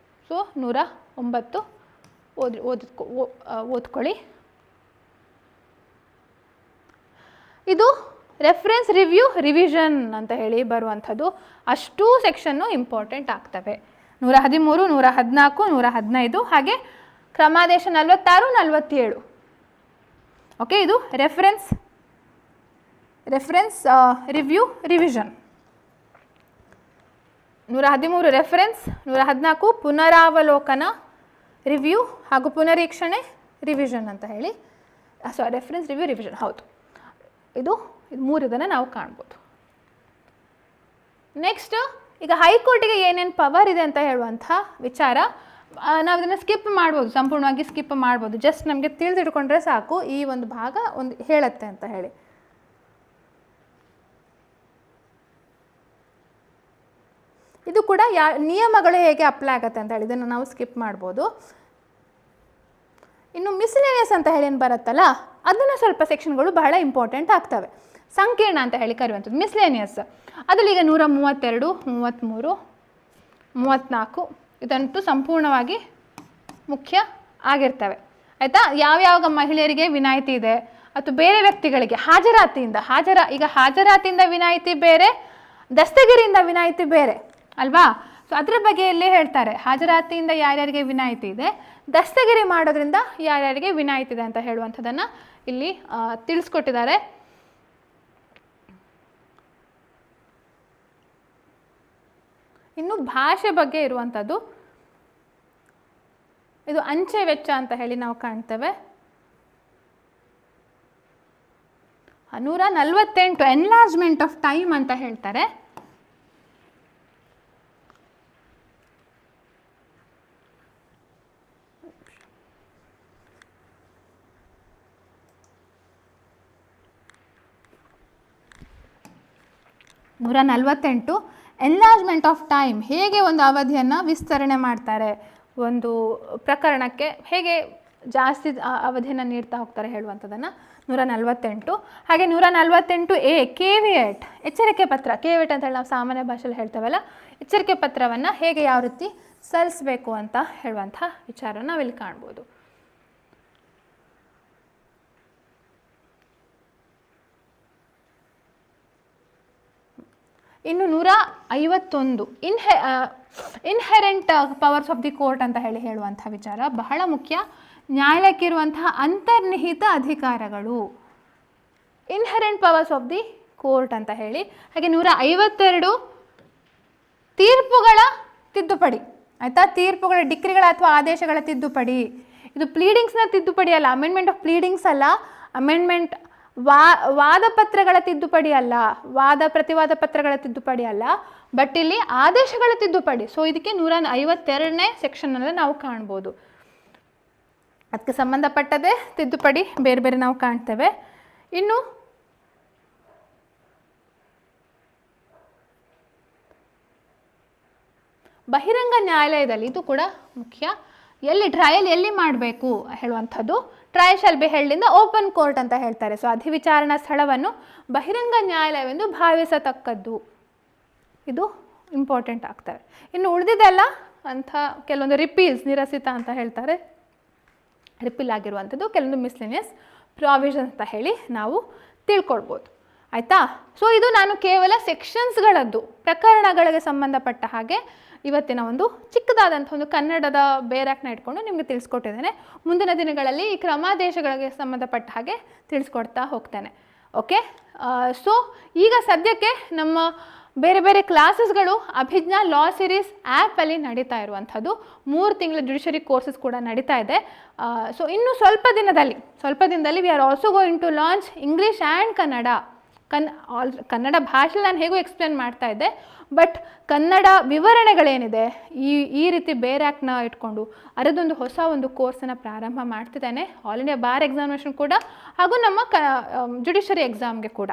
ಸೊ 109 ಓದ್ಕೊಳ್ಳಿ. ಇದು ರೆಫರೆನ್ಸ್ ರಿವ್ಯೂ ರಿವಿಷನ್ ಅಂತ ಹೇಳಿ ಬರುವಂಥದ್ದು. ಅಷ್ಟೂ ಸೆಕ್ಷನ್ನು ಇಂಪಾರ್ಟೆಂಟ್ ಆಗ್ತವೆ. 113, 114, 115 ಹಾಗೆ ಕ್ರಮಾದೇಶ 46, 47. ಓಕೆ, ಇದು ರೆಫರೆನ್ಸ್ ರಿವ್ಯೂ ರಿವಿಷನ್. 113 ರೆಫರೆನ್ಸ್, 114 ಪುನರಾವಲೋಕನ ರಿವ್ಯೂ ಹಾಗೂ ಪುನರೀಕ್ಷಣೆ ರಿವಿಷನ್ ಅಂತ ಹೇಳಿ. ರೆಫರೆನ್ಸ್ ರಿವ್ಯೂ ರಿವಿಷನ್, ಹೌದು. ಇದು 3 ನಾವು ಕಾಣ್ಬೋದು. ನೆಕ್ಸ್ಟ್, ಈಗ ಹೈಕೋರ್ಟಿಗೆ ಏನೇನು ಪವರ್ ಇದೆ ಅಂತ ಹೇಳುವಂಥ ವಿಚಾರ ನಾವು ಇದನ್ನು ಸ್ಕಿಪ್ ಮಾಡ್ಬೋದು, ಸಂಪೂರ್ಣವಾಗಿ ಸ್ಕಿಪ್ ಮಾಡ್ಬೋದು. ಜಸ್ಟ್ ನಮಗೆ ತಿಳಿದಿಟ್ಕೊಂಡ್ರೆ ಸಾಕು ಈ ಒಂದು ಭಾಗ ಒಂದು ಹೇಳುತ್ತೆ ಅಂತ ಹೇಳಿ. ಇದು ಕೂಡ ನಿಯಮಗಳು ಹೇಗೆ ಅಪ್ಲೈ ಆಗುತ್ತೆ ಅಂತ ಹೇಳಿ ಇದನ್ನು ನಾವು ಸ್ಕಿಪ್ ಮಾಡ್ಬೋದು. ಇನ್ನು ಮಿಸ್ಲೇನಿಯಸ್ ಅಂತ ಹೇಳಿ ಏನು ಬರುತ್ತಲ್ಲ, ಅದನ್ನು ಸ್ವಲ್ಪ ಸೆಕ್ಷನ್ಗಳು ಬಹಳ ಇಂಪಾರ್ಟೆಂಟ್ ಆಗ್ತವೆ. ಸಂಕೀರ್ಣ ಅಂತ ಹೇಳಿ ಕರೆಯುವಂಥದ್ದು ಮಿಸ್ಲೇನಿಯಸ್. ಅದರಲ್ಲಿ ಈಗ 132, 33, 34 ಇದಂತೂ ಸಂಪೂರ್ಣವಾಗಿ ಮುಖ್ಯ ಆಗಿರ್ತವೆ. ಆಯಿತಾ. ಯಾವ್ಯಾವ ಮಹಿಳೆಯರಿಗೆ ವಿನಾಯಿತಿ ಇದೆ ಅಥವಾ ಬೇರೆ ವ್ಯಕ್ತಿಗಳಿಗೆ ಈಗ ಹಾಜರಾತಿಯಿಂದ ವಿನಾಯಿತಿ ಬೇರೆ, ದಸ್ತಗಿರಿಯಿಂದ ವಿನಾಯಿತಿ ಬೇರೆ ಅಲ್ವಾ. ಸೊ ಅದರ ಬಗ್ಗೆ ಇಲ್ಲಿ ಹೇಳ್ತಾರೆ, ಹಾಜರಾತಿಯಿಂದ ಯಾರ್ಯಾರಿಗೆ ವಿನಾಯಿತಿ ಇದೆ, ದಸ್ತಗಿರಿ ಮಾಡೋದ್ರಿಂದ ಯಾರ್ಯಾರಿಗೆ ವಿನಾಯಿತಿ ಇದೆ ಅಂತ ಹೇಳುವಂಥದ್ದನ್ನು ಇಲ್ಲಿ ತಿಳಿಸ್ಕೊಟ್ಟಿದ್ದಾರೆ. ಇನ್ನು ಭಾಷೆ ಬಗ್ಗೆ ಇರುವಂಥದ್ದು, ಇದು ಅಂಚೆ ವೆಚ್ಚ ಅಂತ ಹೇಳಿ ನಾವು ಕಾಣ್ತೇವೆ. 148 ಎನ್ಲಾರ್ಜ್ಮೆಂಟ್ ಆಫ್ ಟೈಮ್ ಅಂತ ಹೇಳ್ತಾರೆ. ಎನ್ಲಾರ್ಜ್ಮೆಂಟ್ ಆಫ್ ಟೈಮ್, ಹೇಗೆ ಒಂದು ಅವಧಿಯನ್ನು ವಿಸ್ತರಣೆ ಮಾಡ್ತಾರೆ, ಒಂದು ಪ್ರಕರಣಕ್ಕೆ ಹೇಗೆ ಜಾಸ್ತಿ ಅವಧಿಯನ್ನು ನೀಡ್ತಾ ಹೋಗ್ತಾರೆ ಹೇಳುವಂಥದ್ದನ್ನು 148. ಹಾಗೆ 148A ಕೇವಿಯಟ್, ಎಚ್ಚರಿಕೆ ಪತ್ರ. ಕೇವಿಯಟ್ ಅಂತ ಹೇಳಿ ನಾವು ಸಾಮಾನ್ಯ ಭಾಷೆಯಲ್ಲಿ ಹೇಳ್ತೇವಲ್ಲ, ಎಚ್ಚರಿಕೆ ಪತ್ರವನ್ನು ಹೇಗೆ ಯಾವ ರೀತಿ ಸಲ್ಲಿಸಬೇಕು ಅಂತ ಹೇಳುವಂಥ ವಿಚಾರ ನಾವಿಲ್ಲಿ ಕಾಣ್ಬೋದು. ಇನ್ನು 151 inherent powers of the court ಅಂತ ಹೇಳುವಂಥ ವಿಚಾರ ಬಹಳ ಮುಖ್ಯ. ನ್ಯಾಯಾಲಯಕ್ಕಿರುವಂತಹ ಅಂತರ್ನಿಹಿತ ಅಧಿಕಾರಗಳು, inherent powers of the court ಅಂತ ಹೇಳಿ. ಹಾಗೆ 152 ತೀರ್ಪುಗಳ ತಿದ್ದುಪಡಿ, ಆಯಿತಾ. ತೀರ್ಪುಗಳ ಡಿಕ್ರಿಗಳ ಅಥವಾ ಆದೇಶಗಳ ತಿದ್ದುಪಡಿ. ಇದು ಪ್ಲೀಡಿಂಗ್ಸ್ನ ತಿದ್ದುಪಡಿ ಅಲ್ಲ, ಅಮೆಂಡ್ಮೆಂಟ್ ಆಫ್ ಪ್ಲೀಡಿಂಗ್ಸ್ ಅಲ್ಲ, ಅಮೆಂಡ್ಮೆಂಟ್ ವಾದ ಪತ್ರಗಳ ತಿದ್ದುಪಡಿ ಅಲ್ಲ, ವಾದ ಪ್ರತಿವಾದ ಪತ್ರಗಳ ತಿದ್ದುಪಡಿ ಅಲ್ಲ, ಬಟ್ ಇಲ್ಲಿ ಆದೇಶಗಳ ತಿದ್ದುಪಡಿ. ಸೊ ಇದಕ್ಕೆ 152ನೇ ಸೆಕ್ಷನ್ನಲ್ಲಿ ನಾವು ಕಾಣ್ಬೋದು. ಅದಕ್ಕೆ ಸಂಬಂಧಪಟ್ಟದೇ ತಿದ್ದುಪಡಿ ಬೇರೆ ಬೇರೆ ನಾವು ಕಾಣ್ತೇವೆ. ಇನ್ನು ಬಹಿರಂಗ ನ್ಯಾಯಾಲಯದಲ್ಲಿ ಇದು ಕೂಡ ಮುಖ್ಯ. ಎಲ್ಲಿ ಟ್ರಯಲ್ ಎಲ್ಲಿ ಮಾಡಬೇಕು ಹೇಳುವಂಥದ್ದು, trial shall be held in the open court ಅಂತ ಹೇಳ್ತಾರೆ. ಸೊ ಅಧಿವಿಚಾರಣಾ ಸ್ಥಳವನ್ನು ಬಹಿರಂಗ ನ್ಯಾಯಾಲಯವೆಂದು ಭಾವಿಸತಕ್ಕದ್ದು, ಇದು ಇಂಪಾರ್ಟೆಂಟ್ ಆಗ್ತವೆ. ಇನ್ನು ಉಳಿದಿದೆಲ್ಲ ಅಂಥ ಕೆಲವೊಂದು ರಿಪೀಲ್ಸ್, ನಿರಸಿತ ಅಂತ ಹೇಳ್ತಾರೆ, ರಿಪೀಲ್ ಆಗಿರುವಂಥದ್ದು, ಕೆಲವೊಂದು ಮಿಸ್ಲಿನಿಯಸ್ ಪ್ರಾವಿಷನ್ಸ್ ಅಂತ ಹೇಳಿ ನಾವು ತಿಳ್ಕೊಳ್ಬೋದು, ಆಯಿತಾ. ಸೊ ಇದು ನಾನು ಕೇವಲ ಸೆಕ್ಷನ್ಸ್ಗಳದ್ದು, ಪ್ರಕರಣಗಳಿಗೆ ಸಂಬಂಧಪಟ್ಟ ಹಾಗೆ ಇವತ್ತಿನ ಒಂದು ಚಿಕ್ಕದಾದಂಥ ಒಂದು ಕನ್ನಡದ ಬೇರಾಕ್ನ ಇಟ್ಕೊಂಡು ನಿಮಗೆ ತಿಳಿಸ್ಕೊಟ್ಟಿದ್ದೇನೆ. ಮುಂದಿನ ದಿನಗಳಲ್ಲಿ ಈ ಕ್ರಮಾದೇಶಗಳಿಗೆ ಸಂಬಂಧಪಟ್ಟ ಹಾಗೆ ತಿಳಿಸ್ಕೊಡ್ತಾ ಹೋಗ್ತೇನೆ. ಓಕೆ, ಸೊ ಈಗ ಸದ್ಯಕ್ಕೆ ನಮ್ಮ ಬೇರೆ ಬೇರೆ ಕ್ಲಾಸಸ್ಗಳು ಅಭಿಜ್ಞಾ ಲಾ ಸಿರೀಸ್ ಆ್ಯಪಲ್ಲಿ ನಡೀತಾ ಇರುವಂಥದ್ದು. 3 ತಿಂಗಳ ಜುಡಿಷರಿ ಕೋರ್ಸಸ್ ಕೂಡ ನಡೀತಾ ಇದೆ. ಸೊ ಇನ್ನು ಸ್ವಲ್ಪ ದಿನದಲ್ಲಿ we are also going to launch English and Kannada. Kannada ಭಾಷೆಯಲ್ಲಿ ನಾನು ಹೇಗೂ ಎಕ್ಸ್ಪ್ಲೇನ್ ಮಾಡ್ತಾ ಇದ್ದೆ, ಬಟ್ ಕನ್ನಡ ವಿವರಣೆಗಳೇನಿದೆ ಈ ರೀತಿ ಬೇರೆ ಆ್ಯಕ್ಟ್ನ ಇಟ್ಕೊಂಡು ಅದರದೊಂದು ಹೊಸ ಒಂದು ಕೋರ್ಸನ್ನು ಪ್ರಾರಂಭ ಮಾಡ್ತಿದ್ದೇನೆ. ಆಲ್ ಇಂಡಿಯಾ ಬಾರ್ ಎಕ್ಸಾಮಿನೇಷನ್ ಕೂಡ ಹಾಗೂ ನಮ್ಮ ಜುಡಿಷರಿ ಎಕ್ಸಾಮ್ಗೆ ಕೂಡ.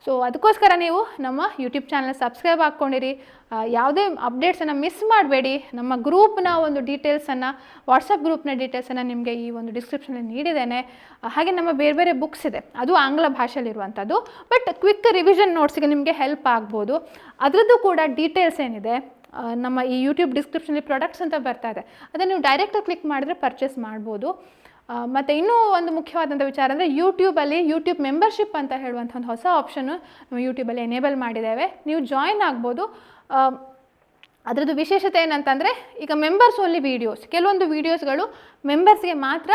ಸೊ ಅದಕ್ಕೋಸ್ಕರ ನೀವು ನಮ್ಮ ಯೂಟ್ಯೂಬ್ ಚಾನಲ್ ಸಬ್ಸ್ಕ್ರೈಬ್ ಹಾಕ್ಕೊಂಡಿರಿ. ಯಾವುದೇ ಅಪ್ಡೇಟ್ಸನ್ನು ಮಿಸ್ ಮಾಡಬೇಡಿ. ನಮ್ಮ ಗ್ರೂಪ್ನ ಒಂದು ಡೀಟೇಲ್ಸನ್ನು, ವಾಟ್ಸಪ್ ಗ್ರೂಪ್ನ ಡೀಟೇಲ್ಸನ್ನು ನಿಮಗೆ ಈ ಒಂದು ಡಿಸ್ಕ್ರಿಪ್ಷನಲ್ಲಿ ನೀಡಿದ್ದೇನೆ. ಹಾಗೆ ನಮ್ಮ ಬೇರೆ ಬೇರೆ ಬುಕ್ಸ್ ಇದೆ, ಅದು ಆಂಗ್ಲ ಭಾಷೆಯಲ್ಲಿರುವಂಥದ್ದು, ಬಟ್ ಕ್ವಿಕ್ ರಿವಿಷನ್ ನೋಟ್ಸ್ಗೆ ನಿಮಗೆ ಹೆಲ್ಪ್ ಆಗ್ಬೋದು. ಅದರದ್ದು ಕೂಡ ಡೀಟೇಲ್ಸ್ ಏನಿದೆ ನಮ್ಮ ಈ ಯೂಟ್ಯೂಬ್ ಡಿಸ್ಕ್ರಿಪ್ಷನಲ್ಲಿ ಪ್ರಾಡಕ್ಟ್ಸ್ ಅಂತ ಬರ್ತಾ ಇದೆ, ಅದನ್ನು ನೀವು ಡೈರೆಕ್ಟಾಗಿ ಕ್ಲಿಕ್ ಮಾಡಿದ್ರೆ ಪರ್ಚೇಸ್ ಮಾಡ್ಬೋದು. ಮತ್ತು ಇನ್ನೂ ಒಂದು ಮುಖ್ಯವಾದಂಥ ವಿಚಾರ ಅಂದರೆ ಯೂಟ್ಯೂಬಲ್ಲಿ ಯೂಟ್ಯೂಬ್ ಮೆಂಬರ್ಶಿಪ್ ಅಂತ ಹೇಳುವಂಥ ಒಂದು ಹೊಸ ಆಪ್ಷನ್ನು ನಾವು ಯೂಟ್ಯೂಬಲ್ಲಿ ಎನೇಬಲ್ ಮಾಡಿದ್ದೇವೆ. ನೀವು ಜಾಯಿನ್ ಆಗ್ಬೋದು. ಅದರದ್ದು ವಿಶೇಷತೆ ಏನಂತಂದರೆ, ಈಗ ಮೆಂಬರ್ಸ್ ಓನ್ಲಿ ವೀಡಿಯೋಸ್, ಕೆಲವೊಂದು ವೀಡಿಯೋಸ್ಗಳು ಮೆಂಬರ್ಸ್ಗೆ ಮಾತ್ರ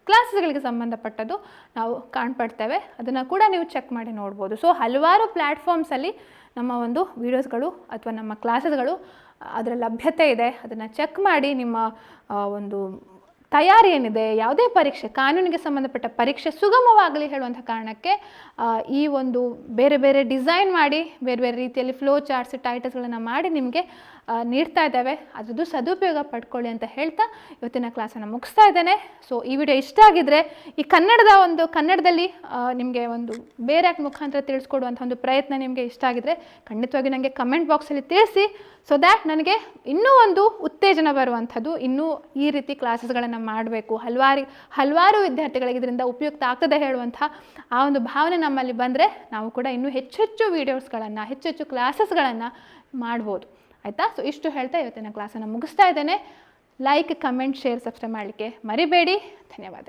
ಕ್ಲಾಸಸ್ಗಳಿಗೆ ಸಂಬಂಧಪಟ್ಟದ್ದು ನಾವು ಕಾಣ್ಪಡ್ತೇವೆ. ಅದನ್ನು ಕೂಡ ನೀವು ಚೆಕ್ ಮಾಡಿ ನೋಡ್ಬೋದು. ಸೊ ಹಲವಾರು ಪ್ಲ್ಯಾಟ್ಫಾರ್ಮ್ಸಲ್ಲಿ ನಮ್ಮ ಒಂದು ವೀಡಿಯೋಸ್ಗಳು ಅಥವಾ ನಮ್ಮ ಕ್ಲಾಸಸ್ಗಳು ಅದರ ಲಭ್ಯತೆ ಇದೆ. ಅದನ್ನು ಚೆಕ್ ಮಾಡಿ ನಿಮ್ಮ ಒಂದು ತಯಾರಿ ಏನಿದೆ, ಯಾವುದೇ ಪರೀಕ್ಷೆ, ಕಾನೂನಿಗೆ ಸಂಬಂಧಪಟ್ಟ ಪರೀಕ್ಷೆ ಸುಗಮವಾಗಲಿ ಹೇಳುವಂಥ ಕಾರಣಕ್ಕೆ ಈ ಒಂದು ಬೇರೆ ಬೇರೆ ಡಿಸೈನ್ ಮಾಡಿ ಬೇರೆ ಬೇರೆ ರೀತಿಯಲ್ಲಿ ಫ್ಲೋ ಚಾರ್ಟ್ಸ್, ಟೈಟಲ್ಸ್ಗಳನ್ನು ಮಾಡಿ ನಿಮಗೆ ನೀಡ್ತಾ ಇದ್ದಾವೆ. ಅದರದ್ದು ಸದುಪಯೋಗ ಪಡ್ಕೊಳ್ಳಿ ಅಂತ ಹೇಳ್ತಾ ಇವತ್ತಿನ ಕ್ಲಾಸನ್ನು ಮುಗಿಸ್ತಾ ಇದ್ದೇನೆ. ಸೊ ಈ ವಿಡಿಯೋ ಇಷ್ಟ ಆಗಿದ್ದರೆ, ಈ ಕನ್ನಡದಲ್ಲಿ ನಿಮಗೆ ಒಂದು ಬೇರೆ ಆ್ಯಕ್ಟ್ ಮುಖಾಂತರ ತಿಳಿಸ್ಕೊಡುವಂಥ ಒಂದು ಪ್ರಯತ್ನ ನಿಮಗೆ ಇಷ್ಟ ಆಗಿದ್ದರೆ ಖಂಡಿತವಾಗಿ ನನಗೆ ಕಮೆಂಟ್ ಬಾಕ್ಸಲ್ಲಿ ತಿಳಿಸಿ. ಸೊ ದ್ಯಾಟ್ ನನಗೆ ಇನ್ನೂ ಒಂದು ಉತ್ತೇಜನ ಬರುವಂಥದ್ದು, ಇನ್ನೂ ಈ ರೀತಿ ಕ್ಲಾಸಸ್ಗಳನ್ನು ಮಾಡಬೇಕು, ಹಲವಾರು ವಿದ್ಯಾರ್ಥಿಗಳಿಗೆ ಇದರಿಂದ ಉಪಯುಕ್ತ ಆಗ್ತದೆ ಹೇಳುವಂಥ ಆ ಒಂದು ಭಾವನೆ ನಮ್ಮಲ್ಲಿ ಬಂದರೆ ನಾವು ಕೂಡ ಇನ್ನೂ ಹೆಚ್ಚೆಚ್ಚು ವೀಡಿಯೋಸ್ಗಳನ್ನು, ಹೆಚ್ಚೆಚ್ಚು ಕ್ಲಾಸಸ್ಗಳನ್ನು ಮಾಡ್ಬೋದು, ಆಯಿತಾ. ಸೊ ಇಷ್ಟು ಹೇಳ್ತಾ ಇವತ್ತಿನ ಕ್ಲಾಸನ್ನು ಮುಗಿಸ್ತಾ ಇದ್ದೇನೆ. ಲೈಕ್, ಕಮೆಂಟ್, ಶೇರ್, ಸಬ್ಸ್ಕ್ರೈಬ್ ಮಾಡಲಿಕ್ಕೆ ಮರಿಬೇಡಿ. ಧನ್ಯವಾದ.